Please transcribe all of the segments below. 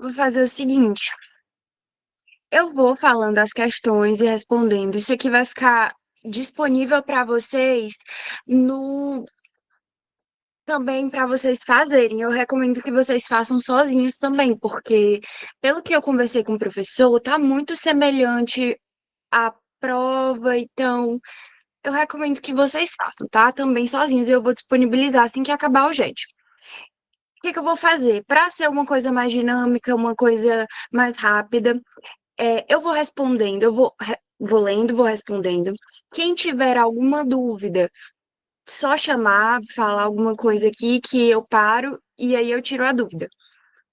Vou fazer o seguinte, eu vou falando as questões e respondendo. Isso aqui vai ficar disponível para vocês no também para vocês fazerem. Eu recomendo que vocês façam sozinhos também, porque pelo que eu conversei com o professor, tá muito semelhante à prova, então eu recomendo que vocês façam, tá? Também sozinhos. Eu vou disponibilizar assim que acabar o gente. O que que eu vou fazer? Para ser uma coisa mais dinâmica, uma coisa mais rápida, eu vou respondendo, vou lendo, vou respondendo. Quem tiver alguma dúvida, só chamar, falar alguma coisa aqui que eu paro e aí eu tiro a dúvida.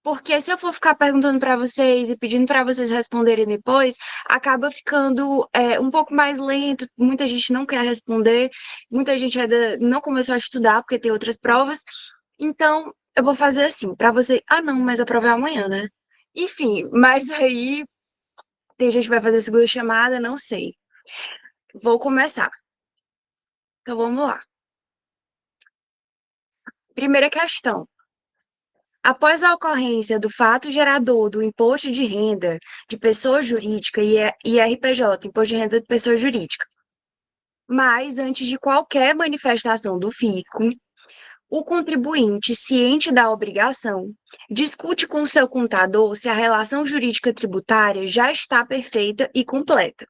Porque se eu for ficar perguntando para vocês e pedindo para vocês responderem depois, acaba ficando um pouco mais lento. Muita gente não quer responder, muita gente ainda não começou a estudar porque tem outras provas. Então, eu vou fazer assim, para você. Ah, não, mas a prova é amanhã, né? Enfim, mas aí tem gente que vai fazer segunda chamada, não sei. Vou começar. Então vamos lá. Primeira questão. Após a ocorrência do fato gerador do imposto de renda de pessoa jurídica e IRPJ, imposto de renda de pessoa jurídica, mas antes de qualquer manifestação do fisco, o contribuinte, ciente da obrigação, discute com seu contador se a relação jurídica tributária já está perfeita e completa.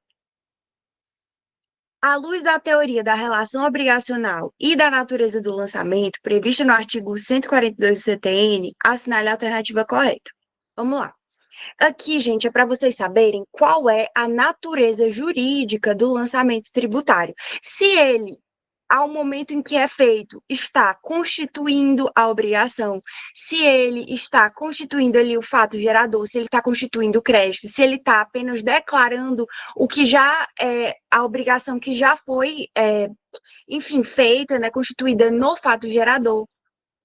À luz da teoria da relação obrigacional e da natureza do lançamento, prevista no artigo 142 do CTN, assinale a alternativa correta. Vamos lá. Aqui, gente, é para vocês saberem qual é a natureza jurídica do lançamento tributário. Se ele, ao momento em que é feito, está constituindo a obrigação, se ele está constituindo ali o fato gerador, se ele está constituindo o crédito, se ele está apenas declarando o que já é a obrigação que já foi, enfim, feita, né, constituída no fato gerador.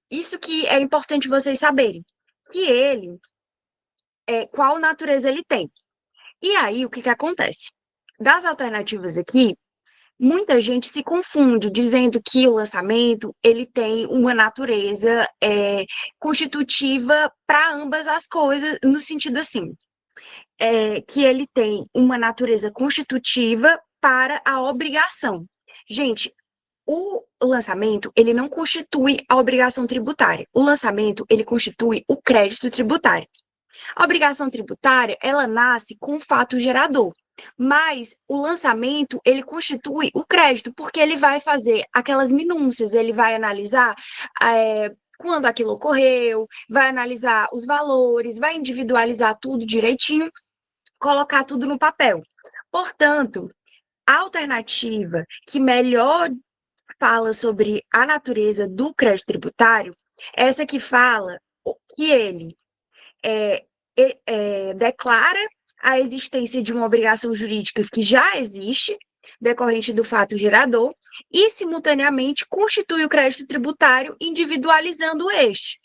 Isso que é importante vocês saberem. Que ele, qual natureza ele tem. E aí, o que que acontece? Das alternativas aqui, muita gente se confunde, dizendo que o lançamento ele tem uma natureza constitutiva para ambas as coisas, no sentido assim, que ele tem uma natureza constitutiva para a obrigação. Gente, o lançamento, ele não constitui a obrigação tributária. O lançamento, ele constitui o crédito tributário. A obrigação tributária, ela nasce com o fato gerador, mas o lançamento, ele constitui o crédito, porque ele vai fazer aquelas minúcias, ele vai analisar quando aquilo ocorreu, vai analisar os valores, vai individualizar tudo direitinho, colocar tudo no papel. Portanto, a alternativa que melhor fala sobre a natureza do crédito tributário, essa que fala que ele é, declara a existência de uma obrigação jurídica que já existe, decorrente do fato gerador, e, simultaneamente, constitui o crédito tributário, individualizando este.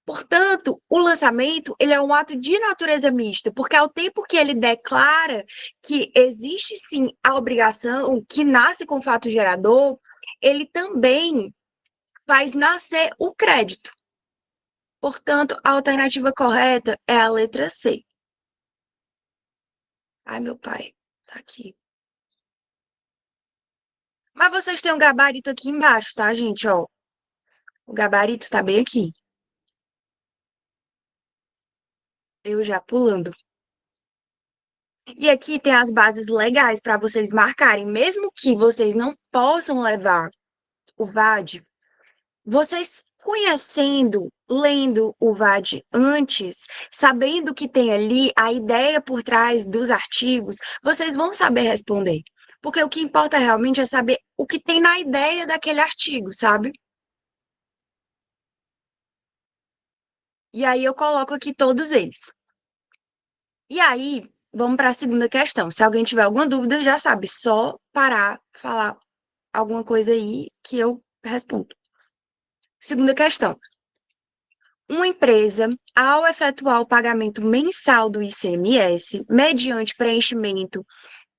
Portanto, o lançamento ele é um ato de natureza mista, porque ao tempo que ele declara que existe sim a obrigação que nasce com o fato gerador, ele também faz nascer o crédito. Portanto, a alternativa correta é a letra C. Ai, meu pai, tá aqui. Mas vocês têm um gabarito aqui embaixo, tá, gente? Ó, o gabarito tá bem aqui. Eu já pulando. E aqui tem as bases legais para vocês marcarem. Mesmo que vocês não possam levar o VAD, vocês conhecendo, lendo o VAD antes, sabendo que tem ali a ideia por trás dos artigos, vocês vão saber responder. Porque o que importa realmente é saber o que tem na ideia daquele artigo, sabe? E aí eu coloco aqui todos eles. E aí, vamos para a segunda questão. Se alguém tiver alguma dúvida, já sabe, só parar, falar alguma coisa aí que eu respondo. Segunda questão. Uma empresa, ao efetuar o pagamento mensal do ICMS, mediante preenchimento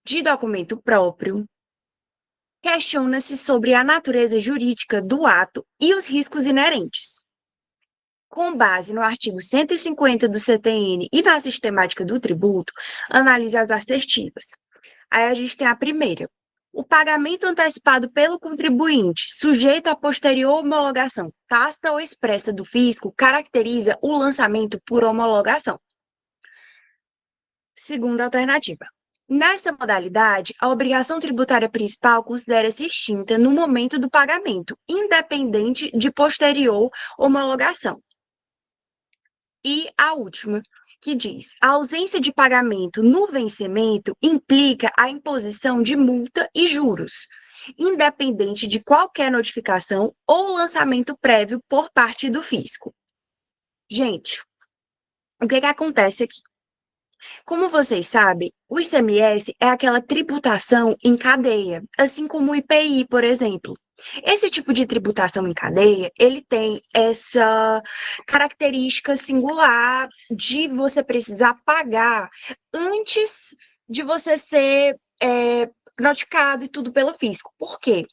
de documento próprio, questiona-se sobre a natureza jurídica do ato e os riscos inerentes. com base no artigo 150 do CTN e na sistemática do tributo, analise as assertivas. Aí a gente tem a primeira. O pagamento antecipado pelo contribuinte, sujeito à posterior homologação tácita ou expressa do fisco, caracteriza o lançamento por homologação. Segunda alternativa. Nessa modalidade, a obrigação tributária principal considera-se extinta no momento do pagamento, independente de posterior homologação. E a última, que diz: a ausência de pagamento no vencimento implica a imposição de multa e juros, independente de qualquer notificação ou lançamento prévio por parte do fisco. Gente, o que acontece aqui? Como vocês sabem, o ICMS é aquela tributação em cadeia, assim como o IPI, por exemplo. Esse tipo de tributação em cadeia, ele tem essa característica singular de você precisar pagar antes de você ser notificado e tudo pelo fisco. Por quê?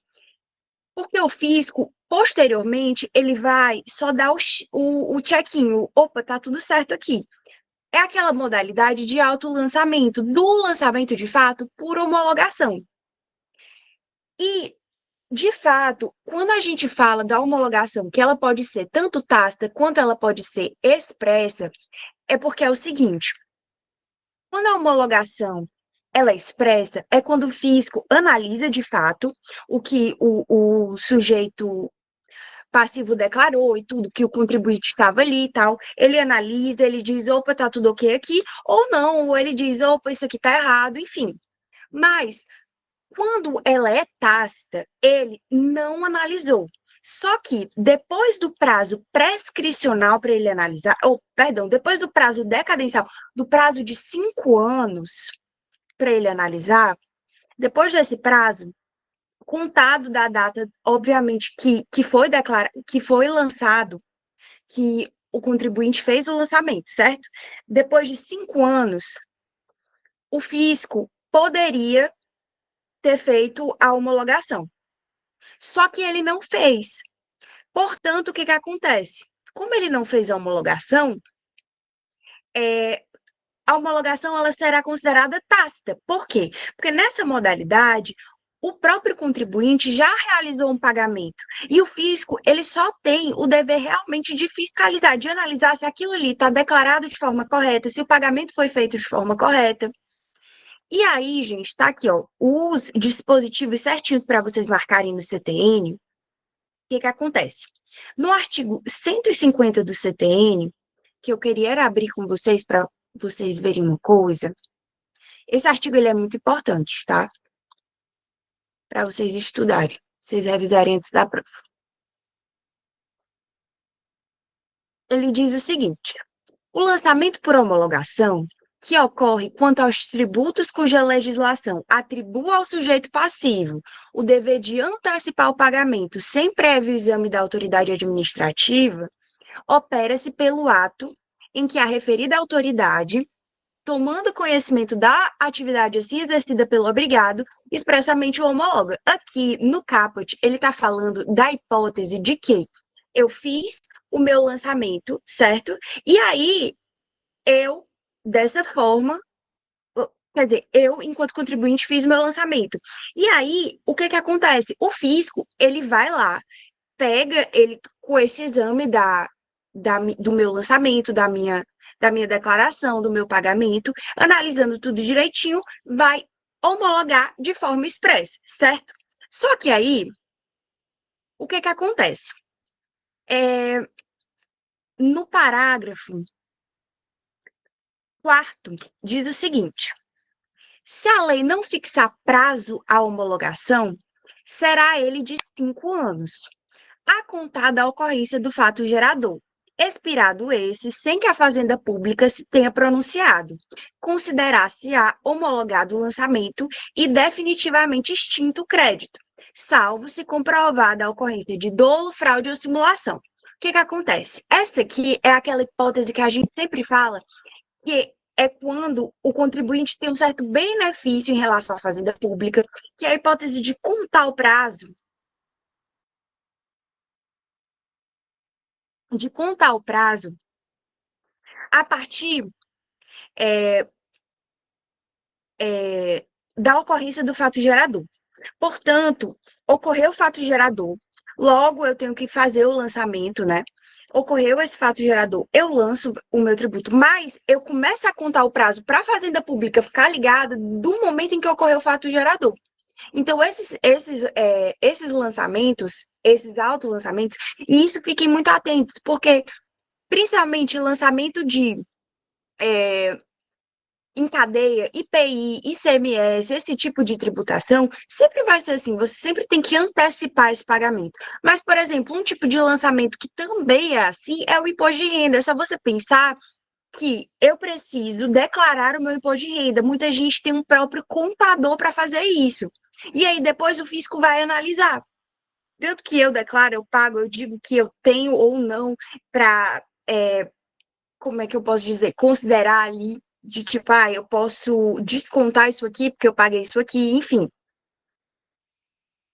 Porque o fisco, posteriormente, ele vai só dar o check-in, opa, tá tudo certo aqui. É aquela modalidade de autolançamento, do lançamento de fato por homologação. E, de fato, quando a gente fala da homologação, que ela pode ser tanto tácita quanto ela pode ser expressa, é porque é o seguinte: quando a homologação ela é expressa, é quando o fisco analisa de fato o que o sujeito passivo declarou e tudo, que o contribuinte estava ali e tal, ele analisa, ele diz, opa, tá tudo ok aqui, ou não, ou ele diz, opa, isso aqui tá errado, enfim. Mas, quando ela é tácita, ele não analisou. Só que, depois do prazo prescricional para ele analisar, ou, perdão, depois do prazo decadencial, do prazo de 5 anos para ele analisar, depois desse prazo, contado da data, obviamente, que foi lançado, que o contribuinte fez o lançamento, certo? Depois de 5 anos, o fisco poderia ter feito a homologação. Só que ele não fez. Portanto, o que acontece? Como ele não fez a homologação, a homologação ela será considerada tácita. Por quê? Porque nessa modalidade, o próprio contribuinte já realizou um pagamento e o fisco ele só tem o dever realmente de fiscalizar, de analisar se aquilo ali está declarado de forma correta, se o pagamento foi feito de forma correta. E aí, gente, está aqui, ó, os dispositivos certinhos para vocês marcarem no CTN. O que acontece? No artigo 150 do CTN, que eu queria era abrir com vocês para vocês verem uma coisa. Esse artigo ele é muito importante, tá? Para vocês estudarem, vocês revisarem antes da prova. Ele diz o seguinte: o lançamento por homologação, que ocorre quanto aos tributos cuja legislação atribua ao sujeito passivo o dever de antecipar o pagamento sem prévio exame da autoridade administrativa, opera-se pelo ato em que a referida autoridade, tomando conhecimento da atividade assim exercida pelo obrigado, expressamente o homologa. Aqui, no caput, ele está falando da hipótese de que eu fiz o meu lançamento, certo? E aí, eu, dessa forma, quer dizer, eu, enquanto contribuinte, fiz o meu lançamento. E aí, o que acontece? O fisco, ele vai lá, pega ele com esse exame do meu lançamento, da minha declaração, do meu pagamento, analisando tudo direitinho, vai homologar de forma expressa, certo? Só que aí, o que acontece? No parágrafo 4º, diz o seguinte: se a lei não fixar prazo à homologação, será ele de 5 anos, a contar da ocorrência do fato gerador, expirado esse, sem que a Fazenda Pública se tenha pronunciado, considerar-se-á homologado o lançamento e definitivamente extinto o crédito, salvo se comprovada a ocorrência de dolo, fraude ou simulação. O que acontece? Essa aqui é aquela hipótese que a gente sempre fala, que é quando o contribuinte tem um certo benefício em relação à Fazenda Pública, que é a hipótese de contar o prazo de contar o prazo a partir é, da ocorrência do fato gerador. Portanto, ocorreu o fato gerador, logo eu tenho que fazer o lançamento, né? Ocorreu esse fato gerador, eu lanço o meu tributo, mas eu começo a contar o prazo para a Fazenda Pública ficar ligada do momento em que ocorreu o fato gerador. Então, esses lançamentos, esses autolançamentos, e isso fiquem muito atentos, porque principalmente lançamento de em cadeia, IPI, ICMS, esse tipo de tributação, sempre vai ser assim, você sempre tem que antecipar esse pagamento. Mas, por exemplo, um tipo de lançamento que também é assim é o imposto de renda. É só você pensar que eu preciso declarar o meu imposto de renda. Muita gente tem um próprio contador para fazer isso. E aí depois o fisco vai analisar. Tanto que eu declaro, eu pago, eu digo que eu tenho ou não para, como é que eu posso dizer, considerar ali de tipo, eu posso descontar isso aqui porque eu paguei isso aqui, enfim.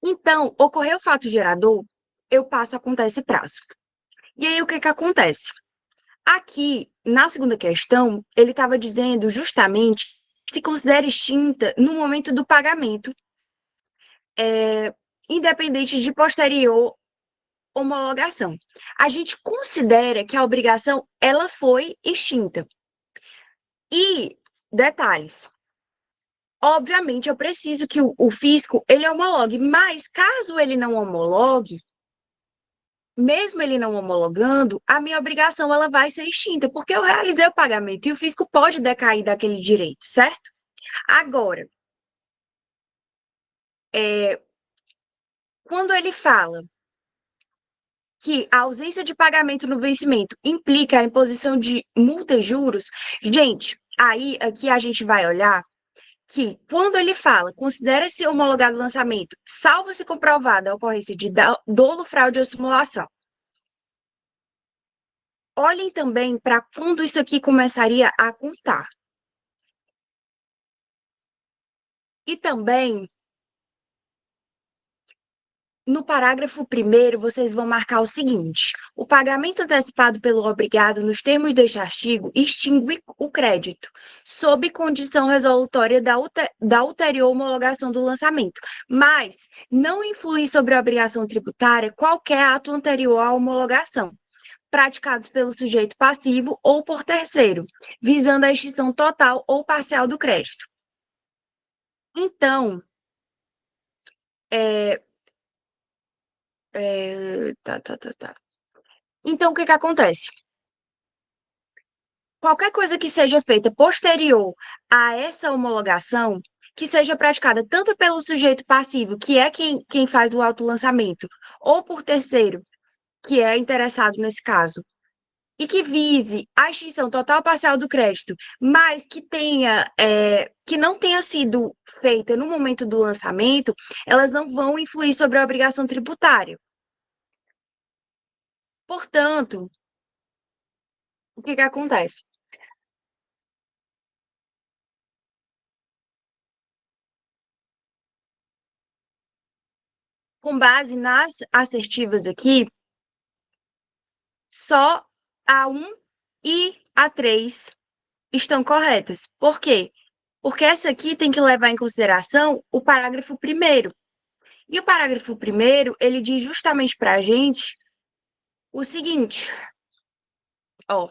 Então, ocorreu o fato gerador, eu passo a contar esse prazo. E aí, o que que acontece? Aqui, na segunda questão, ele estava dizendo justamente se considera extinta no momento do pagamento, independente de posterior homologação. A gente considera que a obrigação ela foi extinta. E detalhes, obviamente, eu preciso que o fisco ele homologue, mas caso ele não homologue, mesmo ele não homologando, a minha obrigação ela vai ser extinta, porque eu realizei o pagamento e o fisco pode decair daquele direito, certo? Agora, quando ele fala que a ausência de pagamento no vencimento implica a imposição de multa e juros, gente, aí aqui a gente vai olhar que, quando ele fala, considera-se homologado o lançamento, salvo se comprovada a ocorrência de dolo, fraude ou simulação. Olhem também para quando isso aqui começaria a contar. E também, no parágrafo 1º, vocês vão marcar o seguinte: o pagamento antecipado pelo obrigado nos termos deste artigo extingue o crédito, sob condição resolutória da ulterior homologação do lançamento, mas não influi sobre a obrigação tributária qualquer ato anterior à homologação, praticados pelo sujeito passivo ou por terceiro, visando a extinção total ou parcial do crédito. Então, é, tá. Então, o que que acontece? Qualquer coisa que seja feita posterior a essa homologação, que seja praticada tanto pelo sujeito passivo, que é quem faz o autolançamento, ou por terceiro, que é interessado nesse caso, e que vise a extinção total ou parcial do crédito, mas que não tenha sido feita no momento do lançamento, elas não vão influir sobre a obrigação tributária. Portanto, o que que acontece? Com base nas assertivas aqui, só a 1 e a 3 estão corretas. Por quê? Porque essa aqui tem que levar em consideração o parágrafo 1º. E o parágrafo 1º, ele diz justamente para a gente o seguinte, ó,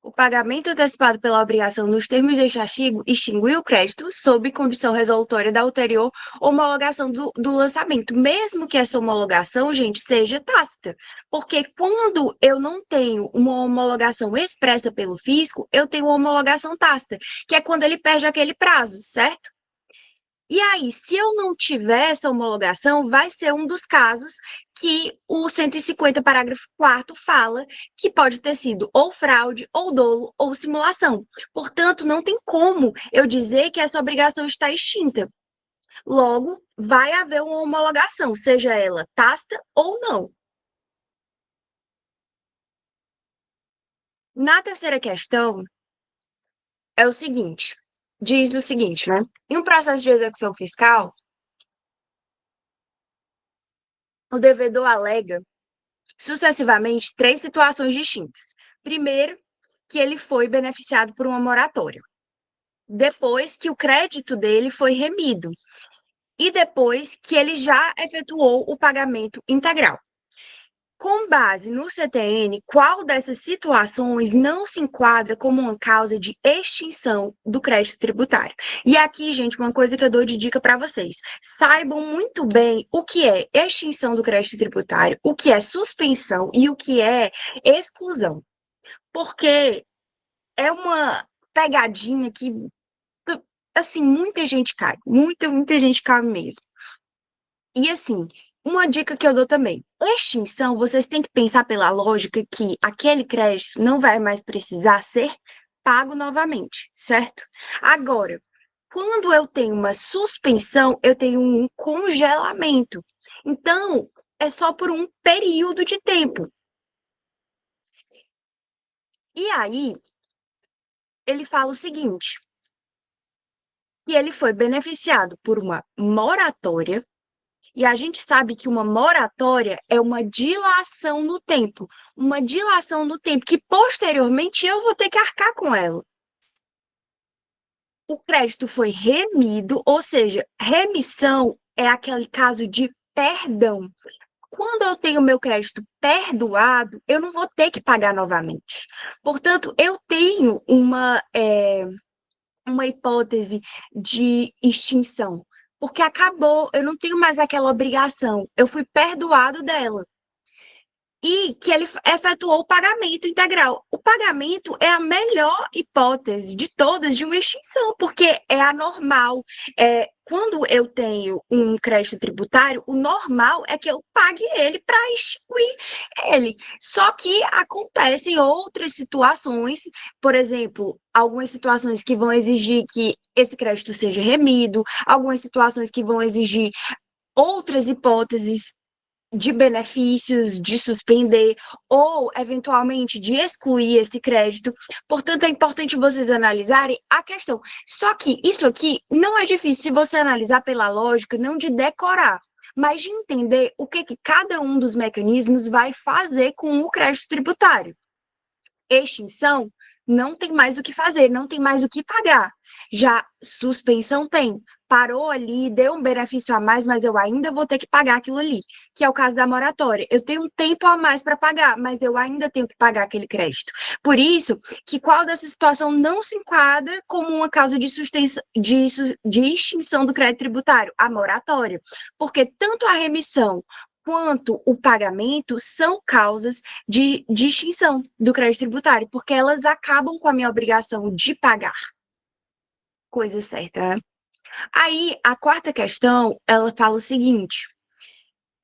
o pagamento antecipado pela obrigação nos termos deste artigo extingue o crédito sob condição resolutória da ulterior homologação do lançamento, mesmo que essa homologação, gente, seja tácita. Porque quando eu não tenho uma homologação expressa pelo fisco, eu tenho uma homologação tácita, que é quando ele perde aquele prazo, certo? E aí, se eu não tiver essa homologação, vai ser um dos casos que o 150, parágrafo 4º, fala que pode ter sido ou fraude, ou dolo, ou simulação. Portanto, não tem como eu dizer que essa obrigação está extinta. Logo, vai haver uma homologação, seja ela tácita ou não. Na terceira questão, é o seguinte, diz o seguinte, né? Em um processo de execução fiscal, o devedor alega sucessivamente 3 situações distintas. Primeiro, que ele foi beneficiado por uma moratória. Depois que o crédito dele foi remido. E depois que ele já efetuou o pagamento integral. Com base no CTN, qual dessas situações não se enquadra como uma causa de extinção do crédito tributário? E aqui, gente, uma coisa que eu dou de dica para vocês. Saibam muito bem o que é extinção do crédito tributário, o que é suspensão e o que é exclusão. Porque é uma pegadinha que, assim, muita gente cai. Muita gente cai mesmo. E assim, uma dica que eu dou também: extinção, vocês têm que pensar pela lógica que aquele crédito não vai mais precisar ser pago novamente, certo? Agora, quando eu tenho uma suspensão, eu tenho um congelamento. Então, é só por um período de tempo. E aí, ele fala o seguinte: que ele foi beneficiado por uma moratória. E a gente sabe que uma moratória é uma dilação no tempo que posteriormente eu vou ter que arcar com ela. O crédito foi remido, ou seja, remissão é aquele caso de perdão. Quando eu tenho meu crédito perdoado, eu não vou ter que pagar novamente. Portanto, eu tenho uma hipótese de extinção, porque acabou, eu não tenho mais aquela obrigação, eu fui perdoado dela. E que ele efetuou o pagamento integral. O pagamento é a melhor hipótese de todas de uma extinção, porque é anormal. Quando eu tenho um crédito tributário, o normal é que eu pague ele para extinguir ele. Só que acontecem outras situações, por exemplo, algumas situações que vão exigir que esse crédito seja remido, algumas situações que vão exigir outras hipóteses de benefícios, de suspender ou, eventualmente, de excluir esse crédito. Portanto, é importante vocês analisarem a questão. Só que isso aqui não é difícil se você analisar pela lógica, não de decorar, mas de entender o que cada um dos mecanismos vai fazer com o crédito tributário. Extinção, não tem mais o que fazer, não tem mais o que pagar. Já suspensão tem. Parou ali, deu um benefício a mais, mas eu ainda vou ter que pagar aquilo ali, que é o caso da moratória. Eu tenho um tempo a mais para pagar, mas eu ainda tenho que pagar aquele crédito. Por isso, que qual dessa situação não se enquadra como uma causa de extinção do crédito tributário? A moratória. Porque tanto a remissão quanto o pagamento são causas de extinção do crédito tributário, porque elas acabam com a minha obrigação de pagar. Coisa certa, né? Aí, a quarta questão, ela fala o seguinte: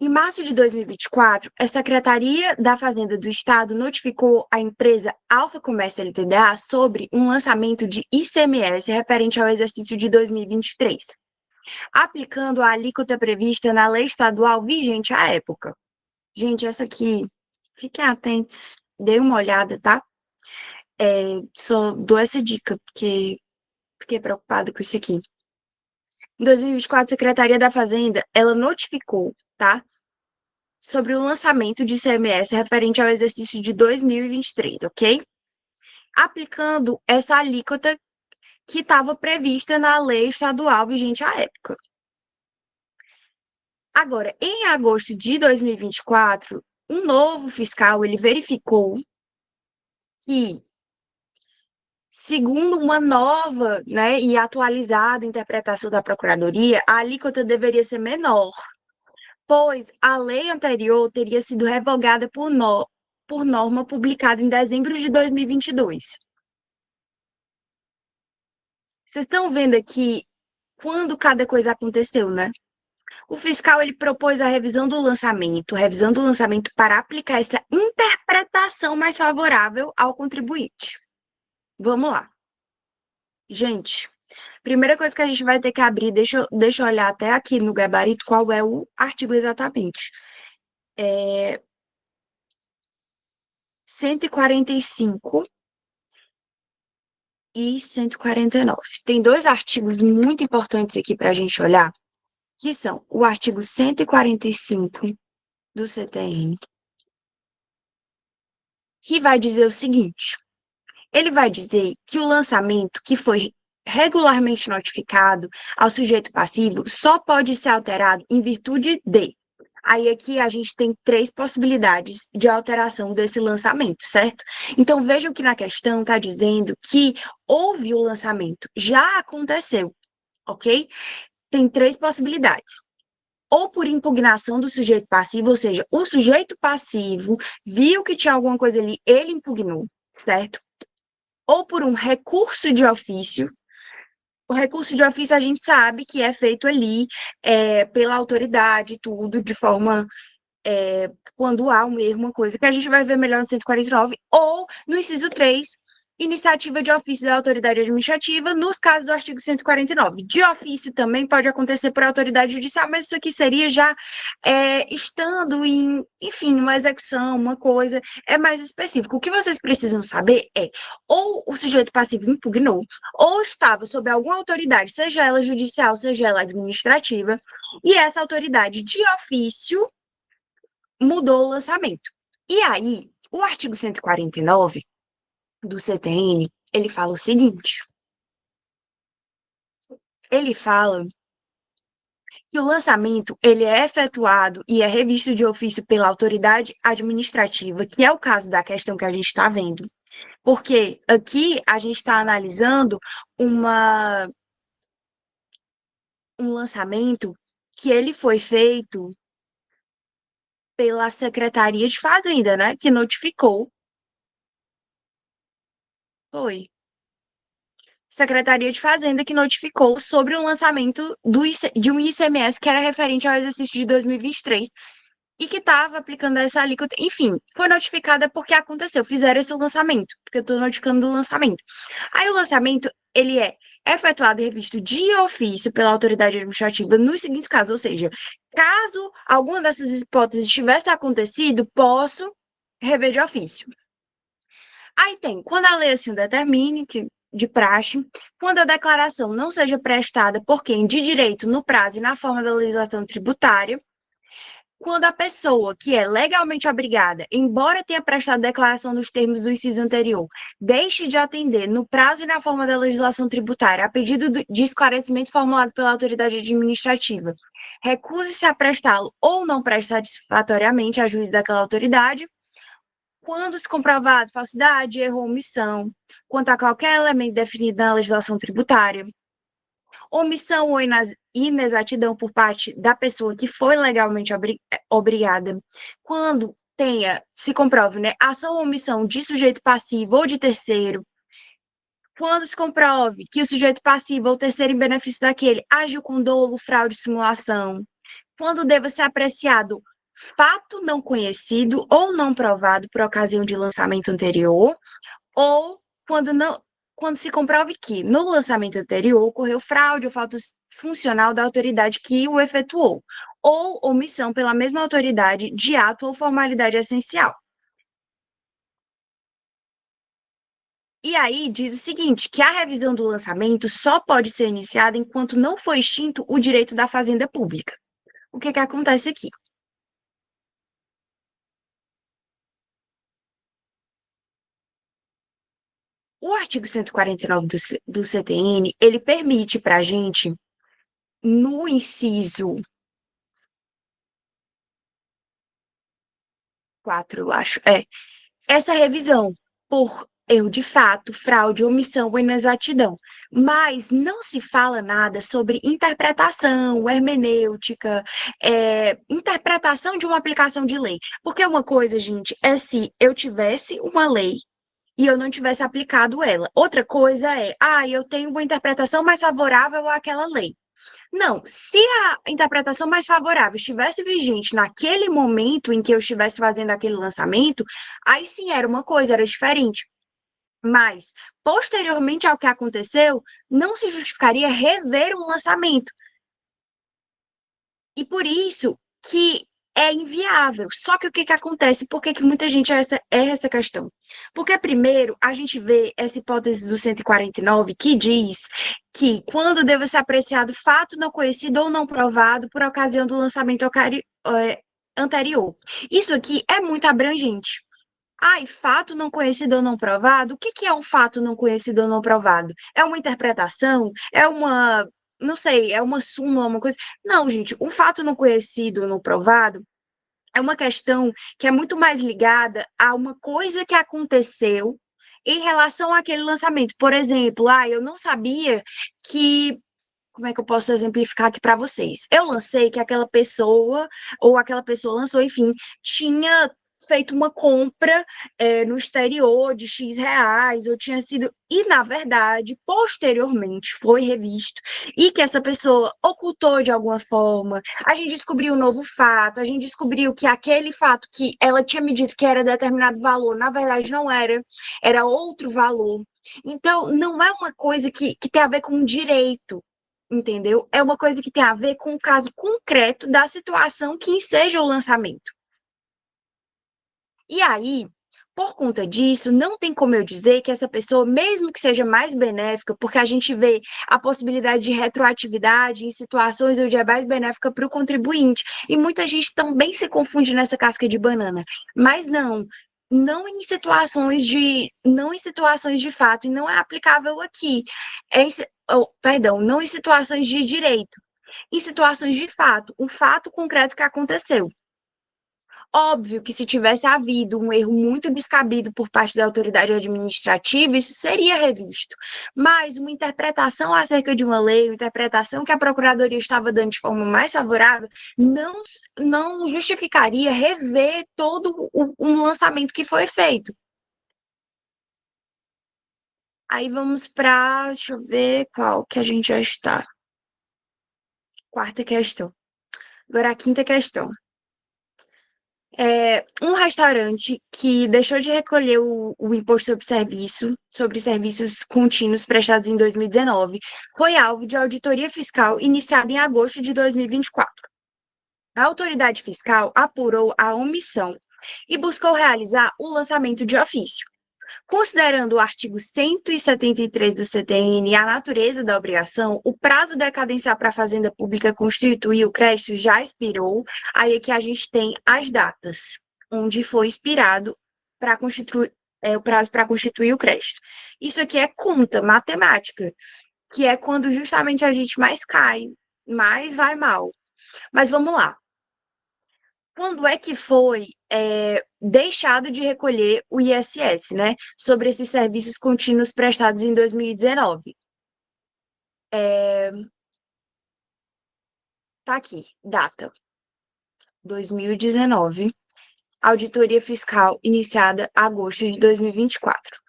em março de 2024, a Secretaria da Fazenda do Estado notificou a empresa Alfa Comércio LTDA sobre um lançamento de ICMS referente ao exercício de 2023, aplicando a alíquota prevista na lei estadual vigente à época. Gente, essa aqui, fiquem atentos, dê uma olhada, tá? Só dou essa dica, porque fiquei preocupada com isso aqui. Em 2024, a Secretaria da Fazenda, ela notificou, tá? Sobre o lançamento de ICMS referente ao exercício de 2023, ok? Aplicando essa alíquota que estava prevista na lei estadual vigente à época. Agora, em agosto de 2024, um novo fiscal, ele verificou que, segundo uma nova, né, e atualizada interpretação da Procuradoria, a alíquota deveria ser menor, pois a lei anterior teria sido revogada por norma publicada em dezembro de 2022. Vocês estão vendo aqui quando cada coisa aconteceu, né? O fiscal ele propôs a revisão do lançamento para aplicar essa interpretação mais favorável ao contribuinte. Vamos lá. Gente, primeira coisa que a gente vai ter que abrir, deixa eu olhar até aqui no gabarito qual é o artigo exatamente. 145 e 149. Tem dois artigos muito importantes aqui para a gente olhar, que são o artigo 145 do CTN que vai dizer o seguinte: ele vai dizer que o lançamento que foi regularmente notificado ao sujeito passivo só pode ser alterado em virtude de. Aí aqui a gente tem três possibilidades de alteração desse lançamento, certo? Então vejam que na questão está dizendo que houve o lançamento, já aconteceu, ok? Tem três possibilidades. Ou por impugnação do sujeito passivo, ou seja, o sujeito passivo viu que tinha alguma coisa ali, ele impugnou, certo? Ou por um recurso de ofício. O recurso de ofício a gente sabe que é feito ali pela autoridade, tudo, de forma quando há um erro, uma coisa que a gente vai ver melhor no 149, ou no inciso 3, iniciativa de ofício da autoridade administrativa, nos casos do artigo 149. De ofício também pode acontecer por autoridade judicial, mas isso aqui seria já estando em, enfim, uma execução, uma coisa, é mais específico. O que vocês precisam saber é, ou o sujeito passivo impugnou, ou estava sob alguma autoridade, seja ela judicial, seja ela administrativa, e essa autoridade de ofício mudou o lançamento. E aí, o artigo 149 do CTN, ele fala o seguinte: ele fala que o lançamento ele é efetuado e é revisto de ofício pela autoridade administrativa, que é o caso da questão que a gente está vendo. Porque aqui a gente está analisando um lançamento que ele foi feito pela Secretaria de Fazenda, né? Que notificou. Foi. Secretaria de Fazenda que notificou sobre o lançamento de um ICMS que era referente ao exercício de 2023 e que estava aplicando essa alíquota. Enfim, foi notificada porque aconteceu, fizeram esse lançamento, porque eu estou notificando do lançamento. Aí o lançamento, ele é efetuado e revisto de ofício pela autoridade administrativa nos seguintes casos, ou seja, caso alguma dessas hipóteses tivesse acontecido, posso rever de ofício. Aí tem, quando a lei assim determine, que de praxe, quando a declaração não seja prestada por quem de direito no prazo e na forma da legislação tributária, quando a pessoa que é legalmente obrigada, embora tenha prestado declaração nos termos do inciso anterior, deixe de atender no prazo e na forma da legislação tributária a pedido de esclarecimento formulado pela autoridade administrativa, recuse-se a prestá-lo ou não preste satisfatoriamente a juízo daquela autoridade, quando se comprovado falsidade, erro ou omissão, quanto a qualquer elemento definido na legislação tributária, omissão ou inexatidão por parte da pessoa que foi legalmente obrigada, quando se comprove, né, ação ou omissão de sujeito passivo ou de terceiro, quando se comprove que o sujeito passivo ou terceiro em benefício daquele agiu com dolo, fraude, simulação, quando deva ser apreciado fato não conhecido ou não provado por ocasião de lançamento anterior, ou quando se comprove que no lançamento anterior ocorreu fraude ou falta funcional da autoridade que o efetuou, ou omissão pela mesma autoridade de ato ou formalidade essencial. E aí diz o seguinte, que a revisão do lançamento só pode ser iniciada enquanto não for extinto o direito da fazenda pública. O que acontece aqui? O artigo 149 do CTN, ele permite para a gente, no inciso 4, eu acho, essa revisão por erro de fato, fraude, omissão ou inexatidão. Mas não se fala nada sobre interpretação, hermenêutica, interpretação de uma aplicação de lei. Porque uma coisa, gente, é se eu tivesse uma lei e eu não tivesse aplicado ela. Outra coisa é, eu tenho uma interpretação mais favorável àquela lei. Não, se a interpretação mais favorável estivesse vigente naquele momento em que eu estivesse fazendo aquele lançamento, aí sim era uma coisa, era diferente. Mas, posteriormente ao que aconteceu, não se justificaria rever um lançamento. E por isso que é inviável. Só que o que acontece? Por que muita gente essa questão? Porque, primeiro, a gente vê essa hipótese do 149 que diz que quando deve ser apreciado fato não conhecido ou não provado por ocasião do lançamento anterior. Isso aqui é muito abrangente. Ai, fato não conhecido ou não provado? O que que é um fato não conhecido ou não provado? É uma interpretação? É uma, não sei, é uma súmula, uma coisa? Não, gente, um fato não conhecido ou não provado é uma questão que é muito mais ligada a uma coisa que aconteceu em relação àquele lançamento. Por exemplo, eu não sabia que. Como é que eu posso exemplificar aqui para vocês? Eu lancei que aquela pessoa, ou aquela pessoa lançou, enfim, tinha feito uma compra no exterior de X reais, ou tinha sido. E, na verdade, posteriormente foi revisto, e que essa pessoa ocultou de alguma forma. A gente descobriu um novo fato, a gente descobriu que aquele fato que ela tinha me dito que era determinado valor, na verdade não era, era outro valor. Então, não é uma coisa que tem a ver com direito, entendeu? É uma coisa que tem a ver com o caso concreto da situação que enseja o lançamento. E aí, por conta disso, não tem como eu dizer que essa pessoa, mesmo que seja mais benéfica, porque a gente vê a possibilidade de retroatividade em situações onde é mais benéfica para o contribuinte. E muita gente também se confunde nessa casca de banana. Mas não, não em situações de fato, e não é aplicável aqui. Perdão, não em situações de direito, em situações de fato, um fato concreto que aconteceu. Óbvio que se tivesse havido um erro muito descabido por parte da autoridade administrativa, isso seria revisto. Mas uma interpretação acerca de uma lei, uma interpretação que a Procuradoria estava dando de forma mais favorável, não, não justificaria rever todo um lançamento que foi feito. Aí vamos para, deixa eu ver qual que a gente já está. Quarta questão. Agora a quinta questão. Um restaurante que deixou de recolher o imposto sobre serviços contínuos prestados em 2019, foi alvo de auditoria fiscal iniciada em agosto de 2024. A autoridade fiscal apurou a omissão e buscou realizar o lançamento de ofício. Considerando o artigo 173 do CTN e a natureza da obrigação, o prazo da decadência para a Fazenda Pública constituir o crédito já expirou. Aí aqui a gente tem as datas, onde foi expirado para constituir o prazo para constituir o crédito. Isso aqui é conta, matemática, que é quando justamente a gente mais cai, mais vai mal. Mas vamos lá. Quando é que foi deixado de recolher o ISS, né? Sobre esses serviços contínuos prestados em 2019? Tá aqui, data 2019, auditoria fiscal iniciada em agosto de 2024.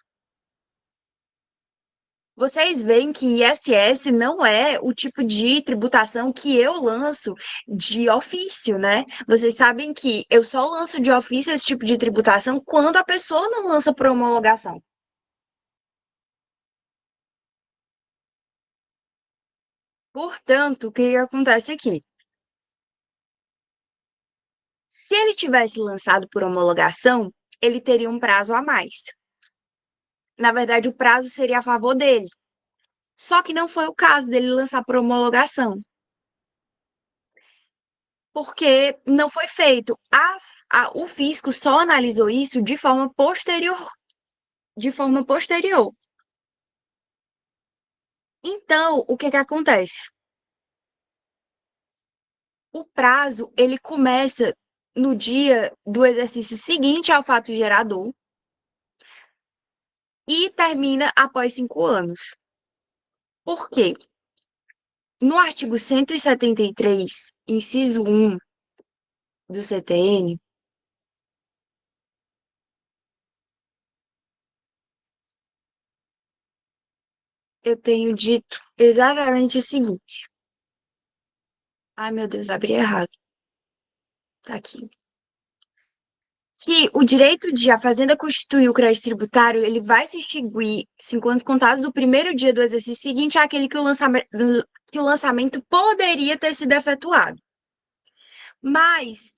Vocês veem que ISS não é o tipo de tributação que eu lanço de ofício, né? Vocês sabem que eu só lanço de ofício esse tipo de tributação quando a pessoa não lança por homologação. Portanto, o que acontece aqui? Se ele tivesse lançado por homologação, ele teria um prazo a mais. Na verdade, o prazo seria a favor dele. Só que não foi o caso dele lançar por homologação, porque não foi feito. O fisco só analisou isso de forma posterior. De forma posterior. Então, o que que acontece? O prazo, ele começa no dia do exercício seguinte ao fato gerador e termina após 5 anos. Por quê? No artigo 173, inciso 1 do CTN, eu tenho dito exatamente o seguinte. Ai, meu Deus, abri errado. Tá aqui. Que o direito de a Fazenda constituir o crédito tributário, ele vai se extinguir 5 anos contados do primeiro dia do exercício seguinte àquele que o lançamento poderia ter sido efetuado. Mas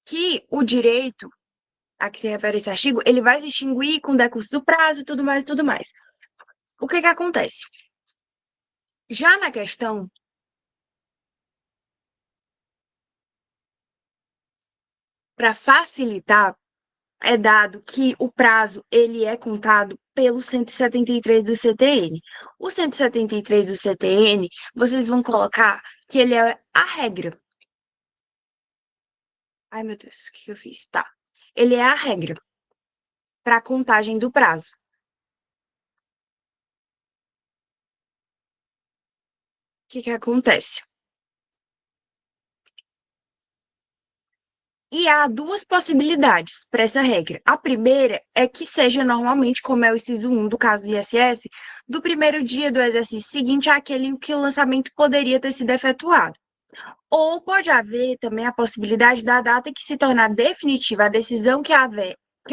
que o direito a que se refere esse artigo, ele vai se extinguir com o decurso do prazo e tudo mais e tudo mais. O que que acontece? Já na questão, para facilitar, é dado que o prazo ele é contado pelo 173 do CTN. O 173 do CTN, vocês vão colocar que ele é a regra. Ai, meu Deus, o que eu fiz? Tá. Ele é a regra para a contagem do prazo. O que que acontece? E há duas possibilidades para essa regra. A primeira é que seja normalmente, como é o inciso 1 do caso do ISS, do primeiro dia do exercício seguinte àquele em que o lançamento poderia ter sido efetuado. Ou pode haver também a possibilidade da data que se tornar definitiva a decisão que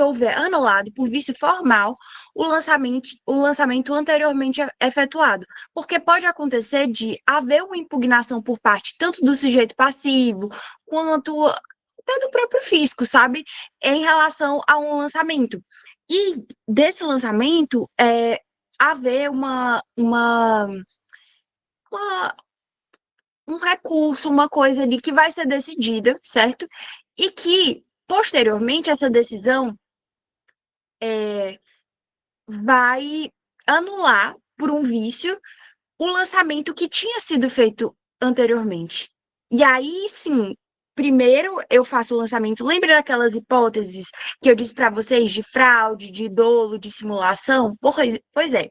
houver anulado por vício formal o lançamento anteriormente efetuado. Porque pode acontecer de haver uma impugnação por parte tanto do sujeito passivo quanto até do próprio fisco, sabe? Em relação a um lançamento. E desse lançamento, haver uma um recurso, uma coisa ali que vai ser decidida, certo? E que, posteriormente, essa decisão vai anular, por um vício, o lançamento que tinha sido feito anteriormente. E aí, sim, primeiro eu faço o lançamento. Lembra daquelas hipóteses que eu disse para vocês de fraude, de dolo, de simulação? Pois é.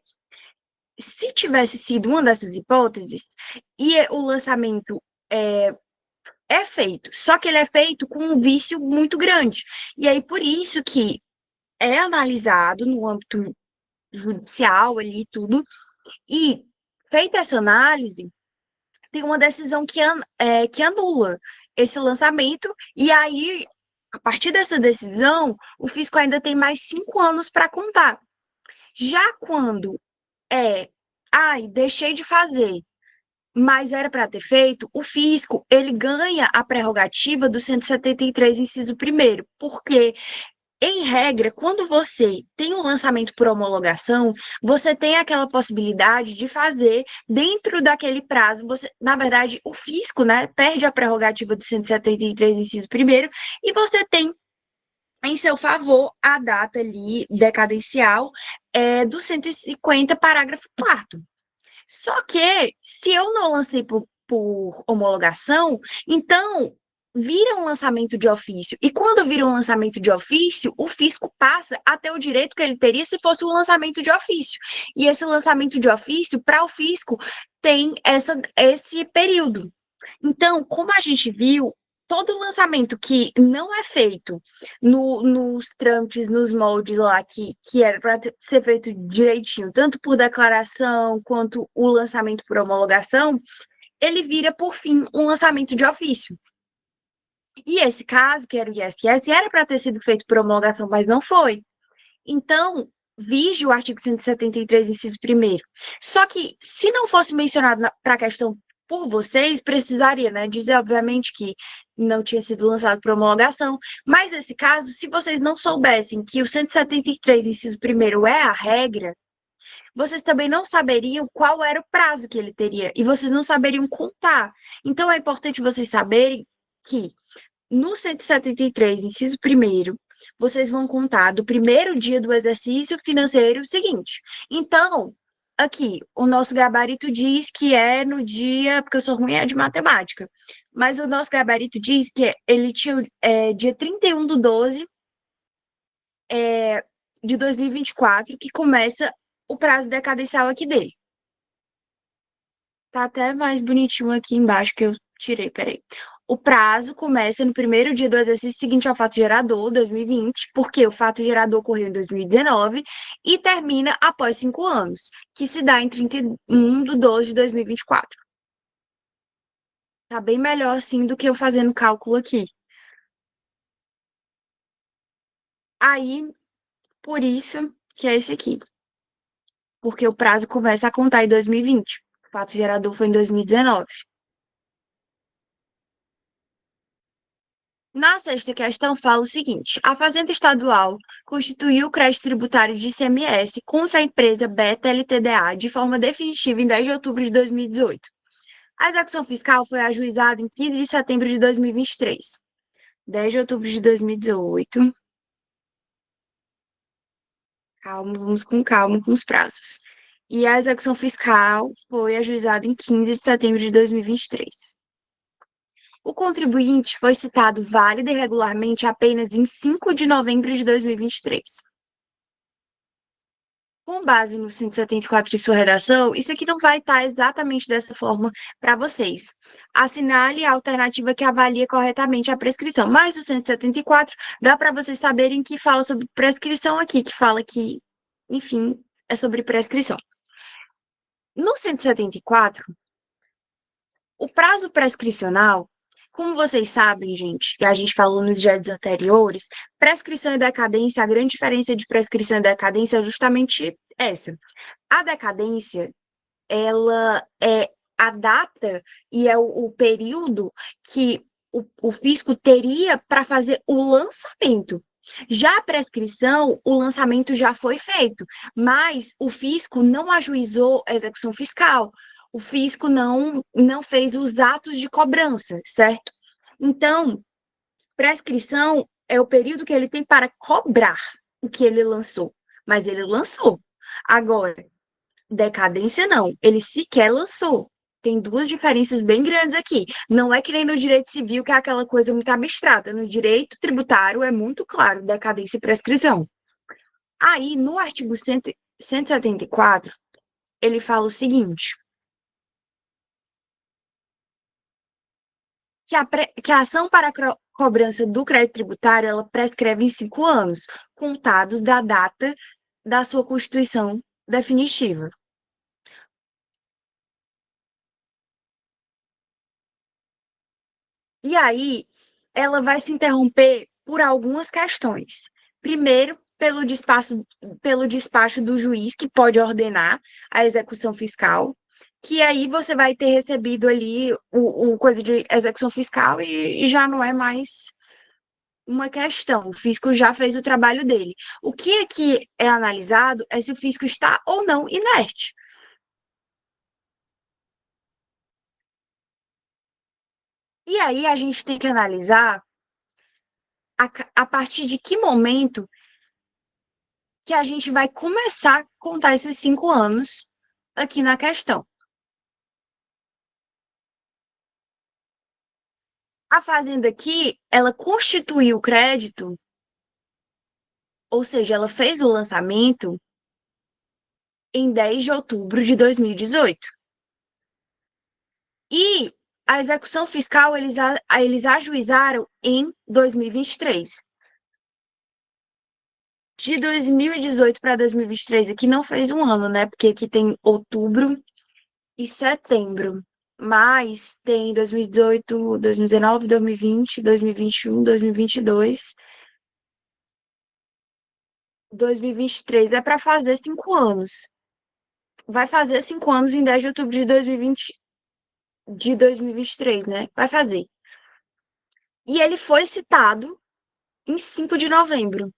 Se tivesse sido uma dessas hipóteses e o lançamento é, é feito, só que ele é feito com um vício muito grande. E aí, por isso que é analisado no âmbito judicial ali tudo, e feita essa análise, tem uma decisão que anula esse lançamento, e aí, a partir dessa decisão, o fisco ainda tem mais 5 anos para contar. Já quando deixei de fazer, mas era para ter feito, o fisco, ele ganha a prerrogativa do 173, inciso primeiro, porque, em regra, quando você tem um lançamento por homologação, você tem aquela possibilidade de fazer dentro daquele prazo, na verdade, o fisco, né, perde a prerrogativa do 173, inciso primeiro, e você tem em seu favor a data ali decadencial do 150, parágrafo 4º. Só que, se eu não lancei por homologação, então vira um lançamento de ofício. E quando vira um lançamento de ofício, o fisco passa a ter o direito que ele teria se fosse um lançamento de ofício. E esse lançamento de ofício, para o fisco, tem esse período. Então, como a gente viu, todo lançamento que não é feito nos trâmites, nos moldes lá, que era para ser feito direitinho, tanto por declaração quanto o lançamento por homologação, ele vira, por fim, um lançamento de ofício. E esse caso, que era o ISS, era para ter sido feito por homologação, mas não foi. Então, vige o artigo 173, inciso 1º. Só que, se não fosse mencionado para a questão por vocês, precisaria, né, dizer, obviamente, que não tinha sido lançado por homologação, mas nesse caso, se vocês não soubessem que o 173, inciso 1º é a regra, vocês também não saberiam qual era o prazo que ele teria, e vocês não saberiam contar. Então, é importante vocês saberem que no 173, inciso 1º, vocês vão contar do primeiro dia do exercício financeiro seguinte. Então, aqui, o nosso gabarito diz que é no dia, porque eu sou ruim de matemática, mas o nosso gabarito diz que ele tinha dia 31/12 de 2024, que começa o prazo decadencial aqui dele. Tá até mais bonitinho aqui embaixo que eu tirei, peraí. O prazo começa no primeiro dia do exercício seguinte ao fato gerador, 2020, porque o fato gerador ocorreu em 2019, e termina após 5 anos, que se dá em 31/12 de 2024. Tá bem melhor assim do que eu fazendo cálculo aqui. Aí, por isso que é esse aqui. Porque o prazo começa a contar em 2020. O fato gerador foi em 2019. Na sexta questão, fala o seguinte: a Fazenda Estadual constituiu o crédito tributário de ICMS contra a empresa Beta LTDA de forma definitiva em 10 de outubro de 2018. A execução fiscal foi ajuizada em 15 de setembro de 2023. 10 de outubro de 2018. calma com os prazos. E a execução fiscal foi ajuizada em 15 de setembro de 2023. O contribuinte foi citado válida e regularmente apenas em 5 de novembro de 2023. Com base no 174 e sua redação, isso aqui não vai estar exatamente dessa forma para vocês. Assinale a alternativa que avalia corretamente a prescrição. Mas o 174 dá para vocês saberem que fala sobre prescrição aqui, que fala que, enfim, é sobre prescrição. No 174, o prazo prescricional, como vocês sabem, gente, e a gente falou nos dias anteriores, prescrição e decadência, a grande diferença de prescrição e decadência é justamente essa. A decadência, ela é a data e é o período que o fisco teria para fazer o lançamento. Já a prescrição, o lançamento já foi feito, mas o fisco não ajuizou a execução fiscal. O fisco não fez os atos de cobrança, certo? Então, prescrição é o período que ele tem para cobrar o que ele lançou, mas ele lançou. Agora, decadência não, ele sequer lançou. Tem duas diferenças bem grandes aqui. Não é que nem no direito civil, que é aquela coisa muito abstrata. No direito tributário é muito claro, decadência e prescrição. Aí, no artigo 174, ele fala o seguinte, que a ação para cobrança do crédito tributário, ela prescreve em 5 anos, contados da data da sua constituição definitiva. E aí, ela vai se interromper por algumas questões. Primeiro, pelo despacho do juiz, que pode ordenar a execução fiscal, que aí você vai ter recebido ali o coisa de execução fiscal e já não é mais uma questão. O fisco já fez o trabalho dele. O que aqui é analisado é se o fisco está ou não inerte. E aí a gente tem que analisar a partir de que momento que a gente vai começar a contar esses 5 anos aqui na questão. A fazenda aqui, ela constituiu o crédito, ou seja, ela fez o lançamento em 10 de outubro de 2018. E a execução fiscal eles ajuizaram em 2023. De 2018 para 2023, aqui não fez um ano, né? Porque aqui tem outubro e setembro. Mas tem 2018, 2019, 2020, 2021, 2022, 2023. É para fazer 5 anos. Vai fazer 5 anos em 10 de outubro de 2020, de 2023, né? Vai fazer. E ele foi citado em 5 de novembro,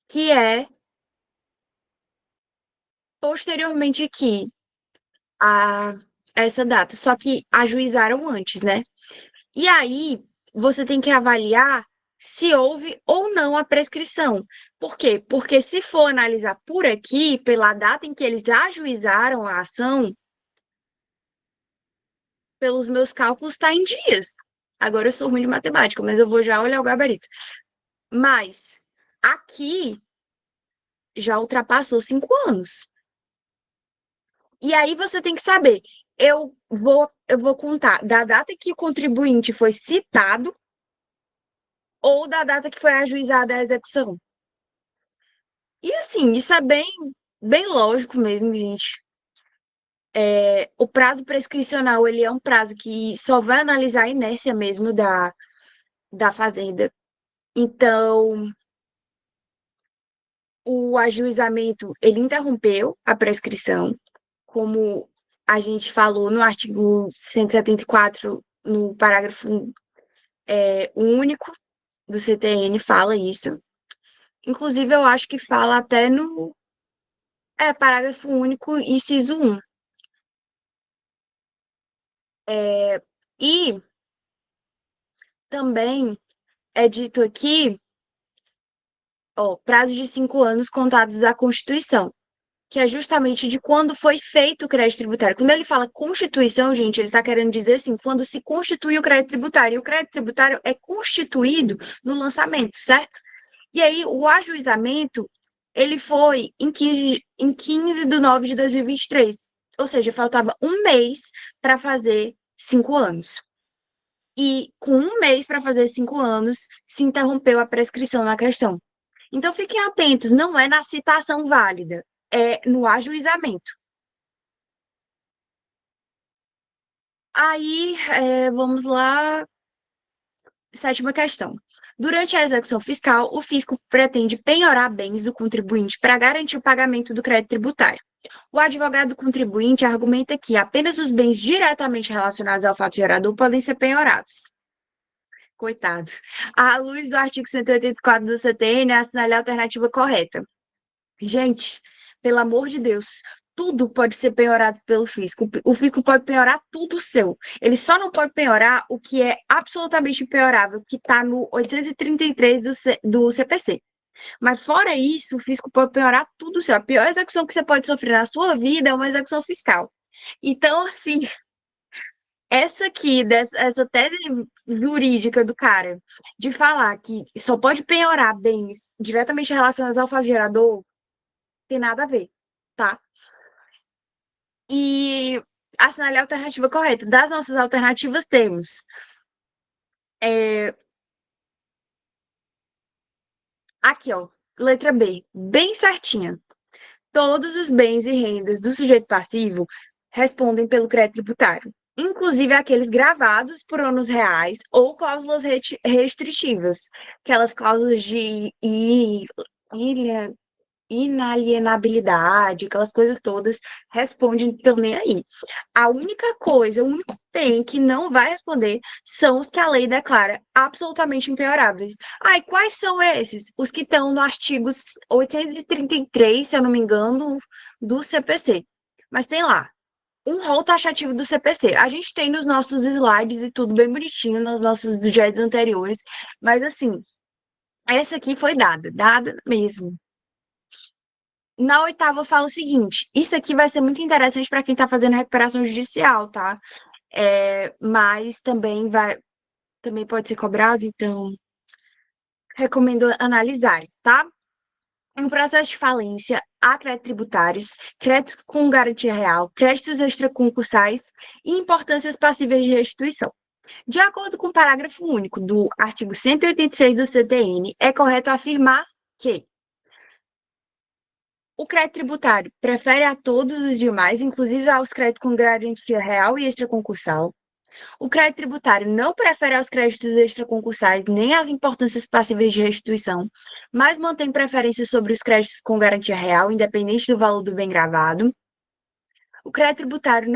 que é posteriormente aqui a essa data. Só que ajuizaram antes, né? E aí você tem que avaliar se houve ou não a prescrição. Por quê? Porque se for analisar por aqui, pela data em que eles ajuizaram a ação, pelos meus cálculos, está em dias. Agora eu sou ruim de matemática, mas eu vou já olhar o gabarito. Mas aqui já ultrapassou 5 anos. E aí você tem que saber, eu vou contar da data que o contribuinte foi citado ou da data que foi ajuizada a execução. E assim, isso é bem lógico mesmo, gente. O prazo prescricional, ele é um prazo que só vai analisar a inércia mesmo da fazenda. Então, o ajuizamento, ele interrompeu a prescrição, como a gente falou no artigo 174, no parágrafo único do CTN, fala isso. Inclusive, eu acho que fala até no parágrafo único, inciso 1. E também é dito aqui Ó, prazo de 5 anos contados da Constituição, que é justamente de quando foi feito o crédito tributário. Quando ele fala Constituição, gente, ele está querendo dizer assim, quando se constitui o crédito tributário. E o crédito tributário é constituído no lançamento, certo? E aí, o ajuizamento, ele foi em 15 de 9 de 2023. Ou seja, faltava um mês para fazer 5 anos. E com um mês para fazer 5 anos, se interrompeu a prescrição na questão. Então, fiquem atentos, não é na citação válida, é no ajuizamento. Aí, vamos lá, sétima questão. Durante a execução fiscal, o fisco pretende penhorar bens do contribuinte para garantir o pagamento do crédito tributário. O advogado do contribuinte argumenta que apenas os bens diretamente relacionados ao fato gerador podem ser penhorados. Coitado. À luz do artigo 184 do CTN, assinale a alternativa correta. Gente, pelo amor de Deus, tudo pode ser penhorado pelo fisco. O fisco pode penhorar tudo seu. Ele só não pode penhorar o que é absolutamente impenhorável, que está no 833 do CPC. Mas fora isso, o fisco pode penhorar tudo seu. A pior execução que você pode sofrer na sua vida é uma execução fiscal. Então, assim, essa tese jurídica do cara de falar que só pode penhorar bens diretamente relacionados ao fato gerador, tem nada a ver, tá? E assinale a alternativa correta. Das nossas alternativas, temos aqui, ó, letra B, bem certinha. Todos os bens e rendas do sujeito passivo respondem pelo crédito tributário, inclusive aqueles gravados por ônus reais ou cláusulas restritivas, aquelas cláusulas de inalienabilidade, aquelas coisas todas, respondem, então nem aí. A única coisa, o único bem que não vai responder são os que a lei declara absolutamente impenhoráveis. Ah, e quais são esses? Os que estão no artigo 833, se eu não me engano, do CPC. Mas tem lá, um rol taxativo do CPC. A gente tem nos nossos slides e tudo bem bonitinho, nos nossos slides anteriores, mas assim, essa aqui foi dada mesmo. Na oitava, fala o seguinte: isso aqui vai ser muito interessante para quem está fazendo recuperação judicial, tá? Mas também pode ser cobrado, então recomendo analisarem, tá? Em processo de falência, há créditos tributários, créditos com garantia real, créditos extraconcursais e importâncias passíveis de restituição. De acordo com o parágrafo único do artigo 186 do CTN, é correto afirmar que o crédito tributário prefere a todos os demais, inclusive aos créditos com garantia real e extraconcursal. O crédito tributário não prefere aos créditos extraconcursais nem às importâncias passíveis de restituição, mas mantém preferência sobre os créditos com garantia real, independente do valor do bem gravado. O crédito tributário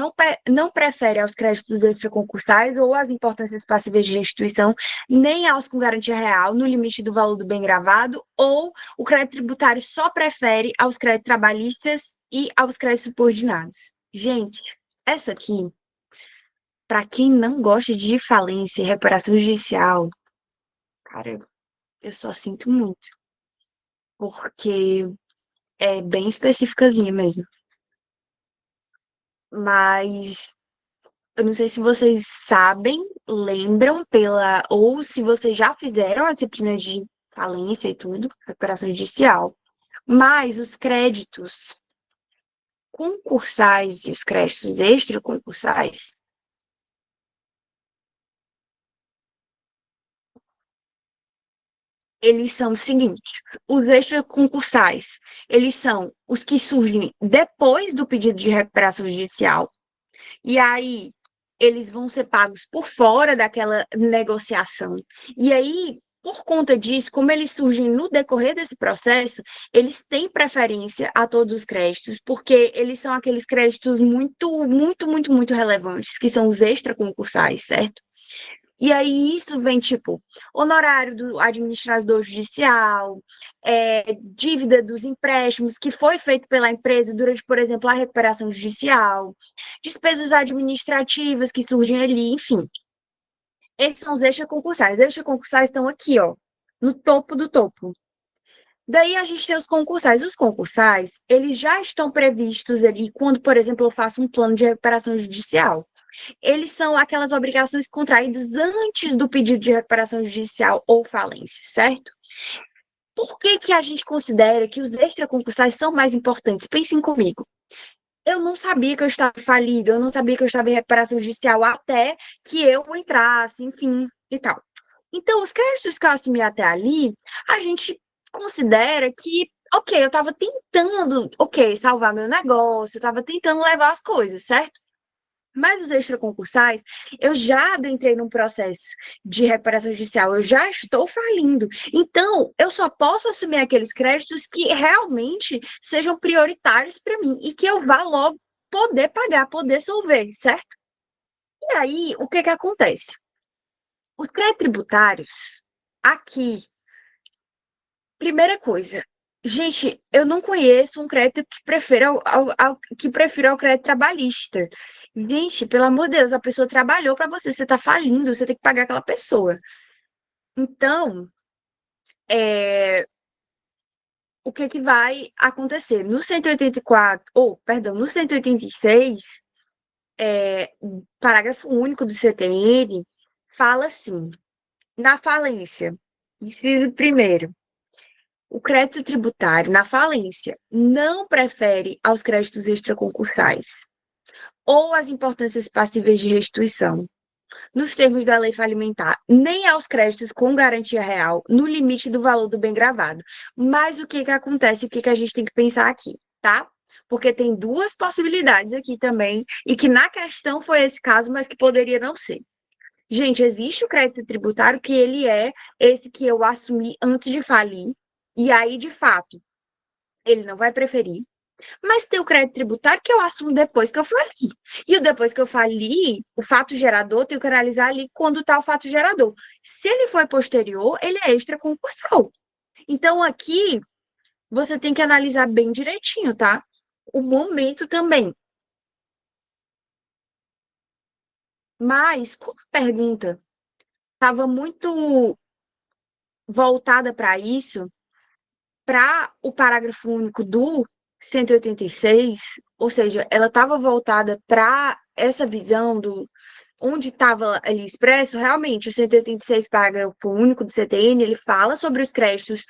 não prefere aos créditos extraconcursais ou às importâncias passíveis de restituição, nem aos com garantia real, no limite do valor do bem gravado, ou o crédito tributário só prefere aos créditos trabalhistas e aos créditos subordinados. Gente, essa aqui, para quem não gosta de falência e reparação judicial, cara, eu só sinto muito, porque é bem específicazinha mesmo. Mas eu não sei se vocês sabem, lembram ou se vocês já fizeram a disciplina de falência e tudo, recuperação judicial, mas os créditos concursais e os créditos extraconcursais, eles são os seguintes: os extraconcursais, eles são os que surgem depois do pedido de recuperação judicial, e aí eles vão ser pagos por fora daquela negociação. E aí, por conta disso, como eles surgem no decorrer desse processo, eles têm preferência a todos os créditos, porque eles são aqueles créditos muito, muito, muito, muito relevantes, que são os extraconcursais, certo? E aí isso vem, tipo, honorário do administrador judicial, dívida dos empréstimos que foi feito pela empresa durante, por exemplo, a recuperação judicial, despesas administrativas que surgem ali, enfim. Esses são os extraconcursais. Os extraconcursais estão aqui, ó, no topo do topo. Daí a gente tem os concursais. Os concursais, eles já estão previstos ali quando, por exemplo, eu faço um plano de recuperação judicial. Eles são aquelas obrigações contraídas antes do pedido de recuperação judicial ou falência, certo? Por que que a gente considera que os extraconcursais são mais importantes? Pensem comigo. Eu não sabia que eu estava falido, eu não sabia que eu estava em recuperação judicial até que eu entrasse, enfim, e tal. Então, os créditos que eu assumi até ali, a gente considera que, ok, eu estava tentando, ok, salvar meu negócio, eu estava tentando levar as coisas, certo? Mas os extraconcursais, eu já adentrei num processo de recuperação judicial, eu já estou falindo. Então, eu só posso assumir aqueles créditos que realmente sejam prioritários para mim e que eu vá logo poder pagar, poder solver, certo? E aí, o que que acontece? Os créditos tributários, aqui, primeira coisa, gente, eu não conheço um crédito que prefira que prefira o crédito trabalhista. Gente, pelo amor de Deus, a pessoa trabalhou para você, você está falindo, você tem que pagar aquela pessoa. Então, o que que vai acontecer? No 184, ou, perdão, no 186, parágrafo único do CTN, fala assim, na falência, inciso primeiro, o crédito tributário na falência não prefere aos créditos extraconcursais ou às importâncias passíveis de restituição, nos termos da lei falimentar, nem aos créditos com garantia real, no limite do valor do bem gravado. Mas o que que acontece? O que que a gente tem que pensar aqui, tá? Porque tem duas possibilidades aqui também, e que na questão foi esse caso, mas que poderia não ser. Gente, existe o crédito tributário que ele é esse que eu assumi antes de falir, e aí, de fato, ele não vai preferir. Mas tem o crédito tributário que eu assumo depois que eu fali. E o depois que eu fali, o fato gerador, tenho que analisar ali quando está o fato gerador. Se ele foi posterior, ele é extraconcursal. Então, aqui, você tem que analisar bem direitinho, tá? O momento também. Mas, como a pergunta estava muito voltada para isso, para o parágrafo único do 186, ou seja, ela estava voltada para essa visão do onde estava ali expresso, realmente, o 186, parágrafo único do CTN, ele fala sobre os créditos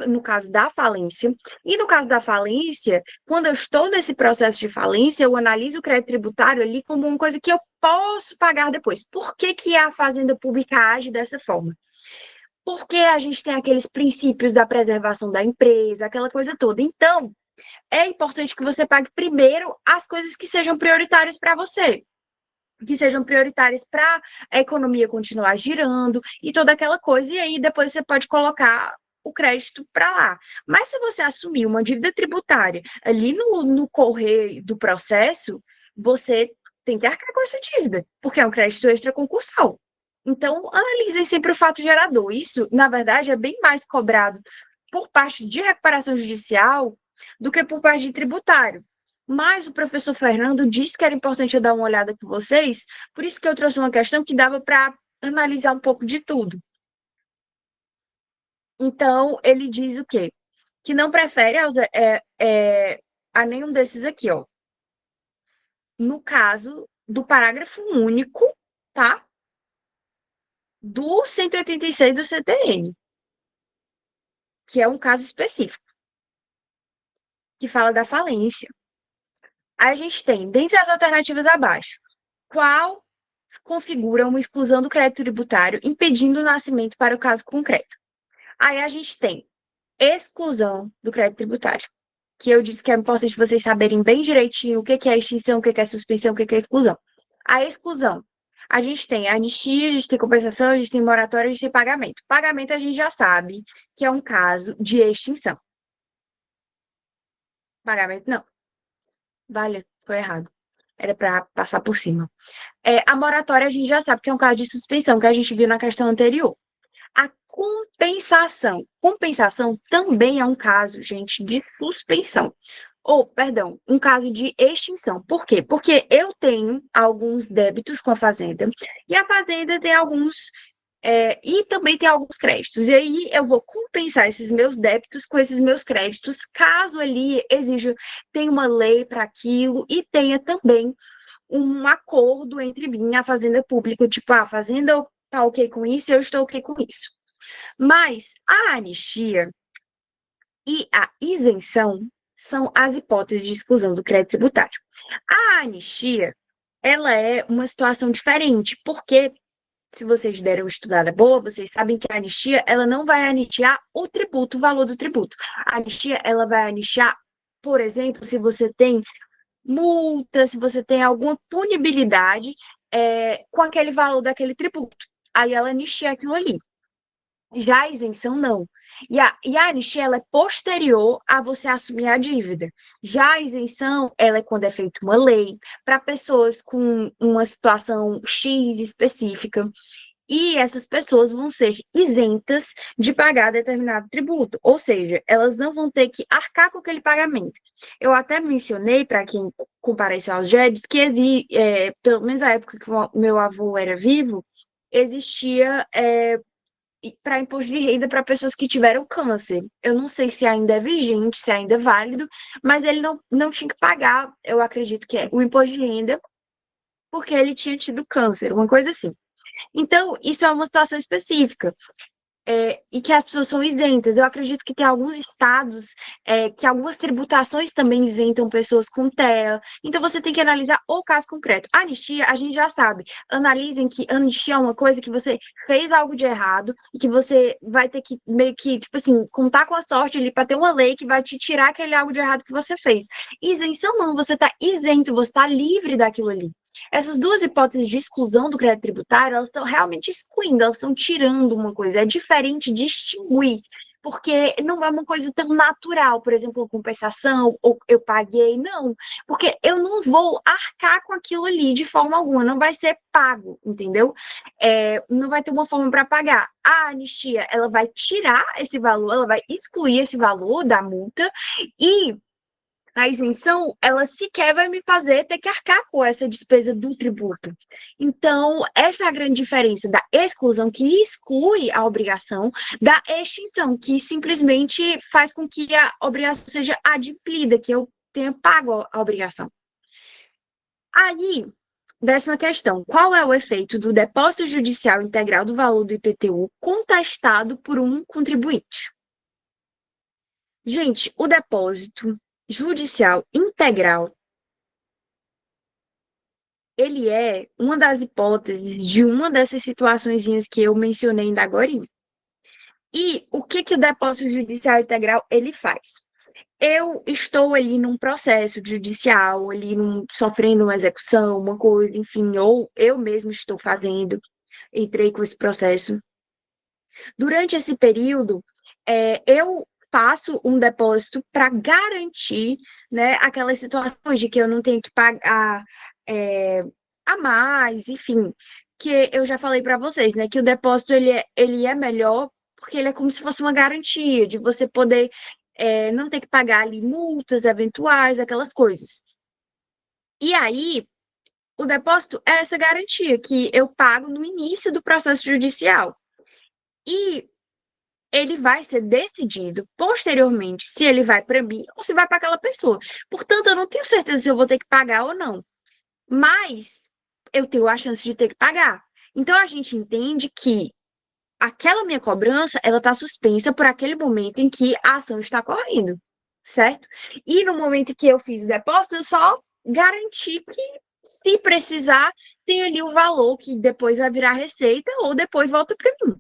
no caso da falência. E no caso da falência, quando eu estou nesse processo de falência, eu analiso o crédito tributário ali como uma coisa que eu posso pagar depois. Por que que a Fazenda Pública age dessa forma? Porque a gente tem aqueles princípios da preservação da empresa, aquela coisa toda. Então, é importante que você pague primeiro as coisas que sejam prioritárias para você, que sejam prioritárias para a economia continuar girando e toda aquela coisa, e aí depois você pode colocar o crédito para lá. Mas se você assumir uma dívida tributária ali no correr do processo, você tem que arcar com essa dívida, porque é um crédito extra concursal. Então, analisem sempre o fato gerador. Isso, na verdade, é bem mais cobrado por parte de recuperação judicial do que por parte de tributário. Mas o professor Fernando disse que era importante eu dar uma olhada com vocês, por isso que eu trouxe uma questão que dava para analisar um pouco de tudo. Então, ele diz o quê? Que não prefere a nenhum desses aqui, ó. No caso do parágrafo único, tá? Do 186 do CTN, que é um caso específico, que fala da falência. Aí a gente tem, dentre as alternativas abaixo, qual configura uma exclusão do crédito tributário, impedindo o nascimento para o caso concreto? Aí a gente tem exclusão do crédito tributário, que eu disse que é importante vocês saberem bem direitinho o que é extinção, o que é suspensão, o que é exclusão. A exclusão, a gente tem anistia, a gente tem compensação, a gente tem moratória, a gente tem pagamento. Pagamento a gente já sabe que é um caso de extinção. Pagamento não. Vale, foi errado. Era para passar por cima. A moratória a gente já sabe que é um caso de suspensão, que a gente viu na questão anterior. A compensação. Compensação também é um caso, gente, de suspensão. Ou, perdão, um caso de extinção. Por quê? Porque eu tenho alguns débitos com a Fazenda e a Fazenda tem alguns E também tem alguns créditos. E aí eu vou compensar esses meus débitos com esses meus créditos, caso ali exija, tenha uma lei para aquilo e tenha também um acordo entre mim e a Fazenda Pública, tipo, a Fazenda tá ok com isso, eu estou ok com isso. Mas a anistia e a isenção são as hipóteses de exclusão do crédito tributário. A anistia, ela é uma situação diferente, porque se vocês deram uma estudada boa, vocês sabem que a anistia, ela não vai anistiar o tributo, o valor do tributo. A anistia, ela vai anistiar, por exemplo, se você tem multa, se você tem alguma punibilidade com aquele valor daquele tributo. Aí ela anistia aquilo ali. Já a isenção, não. E a anistia, ela é posterior a você assumir a dívida. Já a isenção, ela é quando é feita uma lei para pessoas com uma situação X específica, e essas pessoas vão ser isentas de pagar determinado tributo, ou seja, elas não vão ter que arcar com aquele pagamento. Eu até mencionei, para quem comparece aos GEDs, que pelo menos na época que o meu avô era vivo, existia para imposto de renda para pessoas que tiveram câncer. Eu não sei se ainda é vigente, se ainda é válido, mas ele não tinha que pagar, eu acredito que é o imposto de renda, porque ele tinha tido câncer, uma coisa assim. Então, isso é uma situação específica, e que as pessoas são isentas. Eu acredito que tem alguns estados que algumas tributações também isentam pessoas com TEA. Então, você tem que analisar o caso concreto. A anistia, a gente já sabe. Analisem que anistia é uma coisa que você fez algo de errado e que você vai ter que meio que, tipo assim, contar com a sorte ali para ter uma lei que vai te tirar aquele algo de errado que você fez. Isenção não, você está isento, você está livre daquilo ali. Essas duas hipóteses de exclusão do crédito tributário, elas estão realmente excluindo, elas estão tirando uma coisa. É diferente distinguir, porque não é uma coisa tão natural, por exemplo, uma compensação, ou eu paguei, não. Porque eu não vou arcar com aquilo ali de forma alguma, não vai ser pago, entendeu? Não vai ter uma forma para pagar. A anistia, ela vai tirar esse valor, ela vai excluir esse valor da multa e a isenção, ela sequer vai me fazer ter que arcar com essa despesa do tributo. Então, essa é a grande diferença da exclusão, que exclui a obrigação, da extinção, que simplesmente faz com que a obrigação seja adimplida, que eu tenha pago a obrigação. Aí, 10ª questão. Qual é o efeito do depósito judicial integral do valor do IPTU contestado por um contribuinte? Gente, o depósito judicial integral, ele é uma das hipóteses de uma dessas situações que eu mencionei ainda agorinha. E o que o depósito judicial integral ele faz? Eu estou ali num processo judicial, ali sofrendo uma execução, uma coisa, enfim, ou eu mesmo estou fazendo, entrei com esse processo. Durante esse período, eu faço um depósito para garantir, né, aquelas situações de que eu não tenho que pagar a mais, enfim, que eu já falei para vocês, né, que o depósito ele é melhor porque ele é como se fosse uma garantia de você poder não ter que pagar ali multas eventuais, aquelas coisas. E aí, o depósito é essa garantia que eu pago no início do processo judicial. E ele vai ser decidido posteriormente se ele vai para mim ou se vai para aquela pessoa. Portanto, eu não tenho certeza se eu vou ter que pagar ou não. Mas eu tenho a chance de ter que pagar. Então, a gente entende que aquela minha cobrança, ela está suspensa por aquele momento em que a ação está correndo, certo? E no momento que eu fiz o depósito, eu só garanti que, se precisar, tem ali o valor que depois vai virar receita ou depois volta para mim.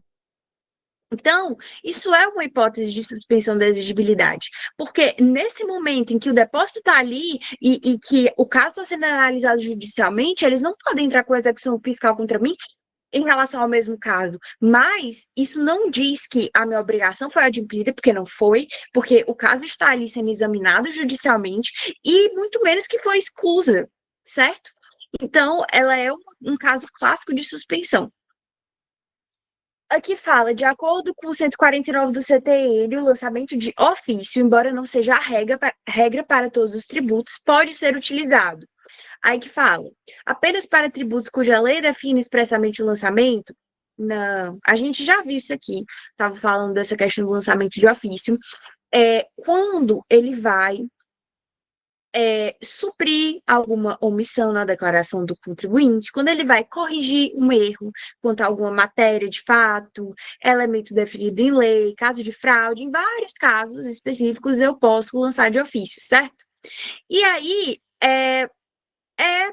Então, isso é uma hipótese de suspensão da exigibilidade, porque nesse momento em que o depósito está ali e que o caso está sendo analisado judicialmente, eles não podem entrar com execução fiscal contra mim em relação ao mesmo caso, mas isso não diz que a minha obrigação foi adimplida, porque não foi, porque o caso está ali sendo examinado judicialmente e muito menos que foi exclusa, certo? Então, ela é um caso clássico de suspensão. Aqui fala, de acordo com o 149 do CTN, o lançamento de ofício, embora não seja a regra para todos os tributos, pode ser utilizado. Aí que fala, apenas para tributos cuja lei define expressamente o lançamento, Não, a gente já viu isso aqui. Estava falando dessa questão do lançamento de ofício. Quando ele vai suprir alguma omissão na declaração do contribuinte, quando ele vai corrigir um erro quanto a alguma matéria de fato, elemento definido em lei, caso de fraude, em vários casos específicos eu posso lançar de ofício, certo? E aí, é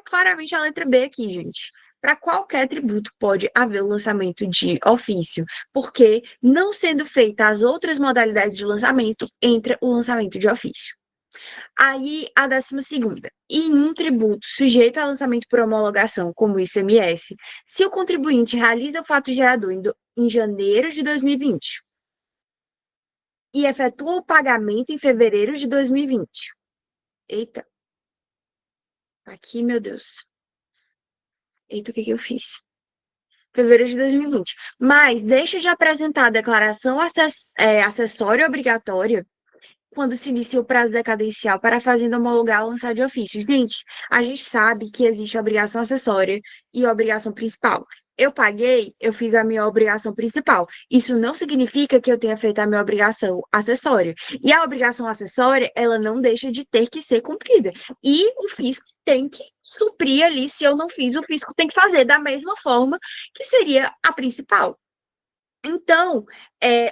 claramente a letra B aqui, gente. Para qualquer tributo pode haver o lançamento de ofício, porque não sendo feitas as outras modalidades de lançamento, entra o lançamento de ofício. Aí, a 12ª. Em um tributo sujeito a lançamento por homologação, como o ICMS, se o contribuinte realiza o fato gerador em janeiro de 2020 e efetua o pagamento em fevereiro de 2020. Eita, aqui, meu Deus. Eita, o que eu fiz? Fevereiro de 2020. Mas deixa de apresentar a declaração acessória obrigatória quando se inicia o prazo decadencial para a fazenda homologar ou lançar de ofício. Gente, a gente sabe que existe a obrigação acessória e a obrigação principal. Eu paguei, eu fiz a minha obrigação principal. Isso não significa que eu tenha feito a minha obrigação acessória. E a obrigação acessória, ela não deixa de ter que ser cumprida. E o fisco tem que suprir ali, se eu não fiz, o fisco tem que fazer da mesma forma que seria a principal. Então,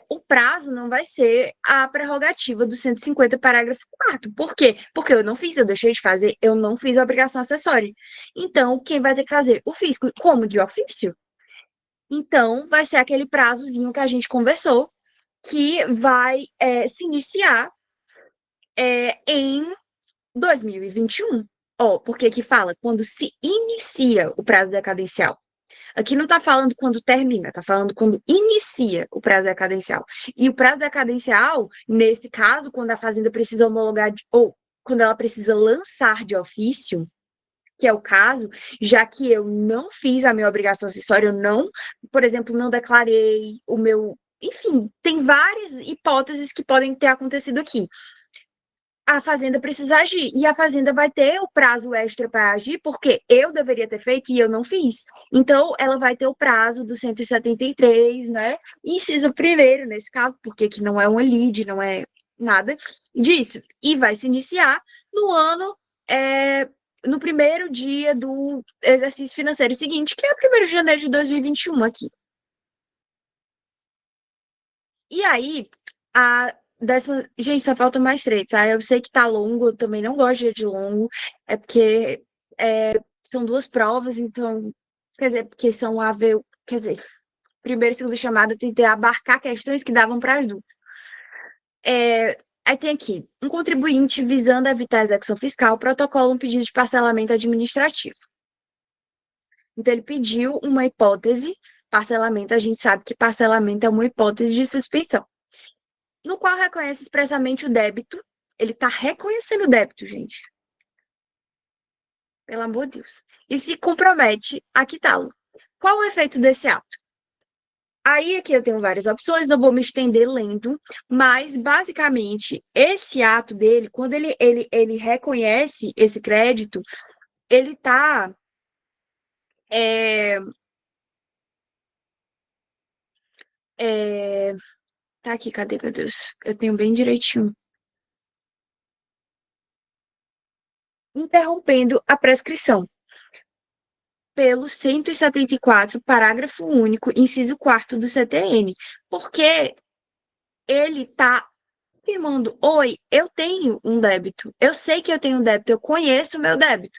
o prazo não vai ser a prerrogativa do 150, parágrafo 4º. Por quê? Porque eu não fiz, eu deixei de fazer, eu não fiz a obrigação acessória. Então, quem vai ter que fazer? O fisco, como de ofício. Então, vai ser aquele prazozinho que a gente conversou, que vai se iniciar em 2021. Ó, porque que fala? Quando se inicia o prazo decadencial. Aqui não está falando quando termina, está falando quando inicia o prazo decadencial. E o prazo decadencial, nesse caso, quando a fazenda precisa homologar, ou quando ela precisa lançar de ofício, que é o caso, já que eu não fiz a minha obrigação acessória, eu não, por exemplo, não declarei o meu. Enfim, tem várias hipóteses que podem ter acontecido aqui. A fazenda precisa agir e a fazenda vai ter o prazo extra para agir, porque eu deveria ter feito e eu não fiz. Então, ela vai ter o prazo do 173, né? Inciso primeiro, nesse caso, porque que não é uma lide, não é nada disso. E vai se iniciar no ano, no primeiro dia do exercício financeiro seguinte, que é o 1º de janeiro de 2021 aqui. E aí, a décima. Gente, só falta mais três, tá? Eu sei que tá longo, eu também não gosto de dia de longo, é porque são duas provas, então. Quer dizer, porque são AV. Quer dizer, primeira e segunda chamada, eu tentei abarcar questões que davam para as duas. Aí tem aqui, um contribuinte visando evitar a execução fiscal, protocola um pedido de parcelamento administrativo. Então, ele pediu uma hipótese, parcelamento, a gente sabe que parcelamento é uma hipótese de suspensão, no qual reconhece expressamente o débito. Ele está reconhecendo o débito, gente. Pelo amor de Deus. E se compromete a quitá-lo. Qual o efeito desse ato? Aí aqui eu tenho várias opções, não vou me estender lendo, mas basicamente esse ato dele, quando ele reconhece esse crédito, ele está tá aqui, cadê, meu Deus? Eu tenho bem direitinho. Interrompendo a prescrição pelo 174, parágrafo único, inciso 4º do CTN, porque ele está afirmando: oi, eu tenho um débito, eu sei que eu tenho um débito, eu conheço o meu débito,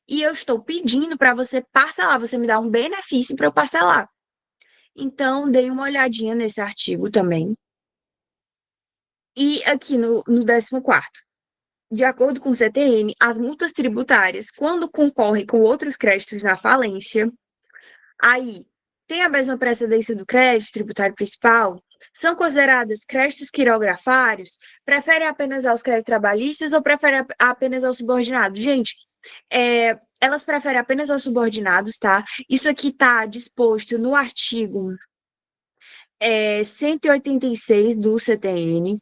e eu estou pedindo para você parcelar, você me dá um benefício para eu parcelar. Então, dei uma olhadinha nesse artigo também. E aqui no 14º. De acordo com o CTN, as multas tributárias, quando concorrem com outros créditos na falência, aí tem a mesma precedência do crédito tributário principal, são consideradas créditos quirografários, prefere apenas aos créditos trabalhistas ou prefere apenas aos subordinados? Gente, elas preferem apenas aos subordinados, tá? Isso aqui está disposto no artigo 186 do CTN,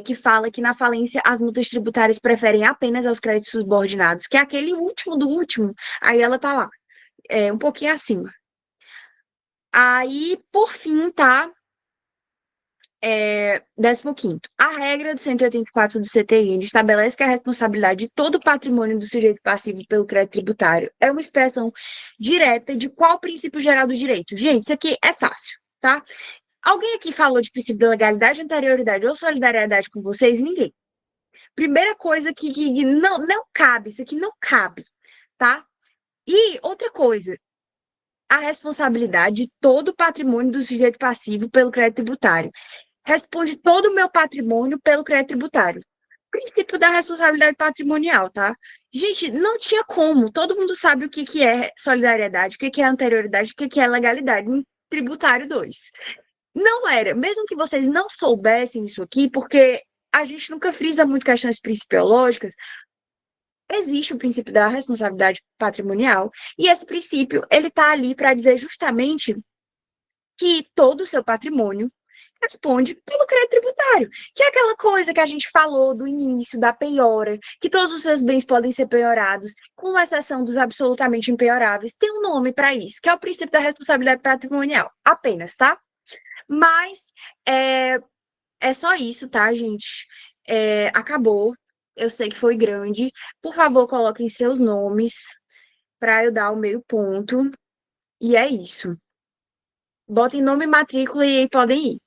que fala que na falência as multas tributárias preferem apenas aos créditos subordinados, que é aquele último do último, aí ela tá lá, um pouquinho acima. Aí, por fim, tá? 15º. A regra do 184 do CTN estabelece que a responsabilidade de todo o patrimônio do sujeito passivo pelo crédito tributário é uma expressão direta de qual princípio geral do direito. Gente, isso aqui é fácil, tá? Alguém aqui falou de princípio de legalidade, anterioridade ou solidariedade com vocês? Ninguém. Primeira coisa que não cabe, isso aqui não cabe, tá? E outra coisa, a responsabilidade de todo o patrimônio do sujeito passivo pelo crédito tributário. Responde todo o meu patrimônio pelo crédito tributário. Princípio da responsabilidade patrimonial, tá? Gente, não tinha como. Todo mundo sabe o que que é solidariedade, o que que é anterioridade, o que que é legalidade em tributário 2. Não era, mesmo que vocês não soubessem isso aqui, porque a gente nunca frisa muito questões principiológicas, existe o princípio da responsabilidade patrimonial, e esse princípio, ele está ali para dizer justamente que todo o seu patrimônio responde pelo crédito tributário, que é aquela coisa que a gente falou do início, da penhora, que todos os seus bens podem ser penhorados, com exceção dos absolutamente impenhoráveis. Tem um nome para isso, que é o princípio da responsabilidade patrimonial, apenas, tá? Mas é só isso, tá, gente? Acabou. Eu sei que foi grande. Por favor, coloquem seus nomes para eu dar o meio ponto. E é isso. Botem nome e matrícula e aí podem ir.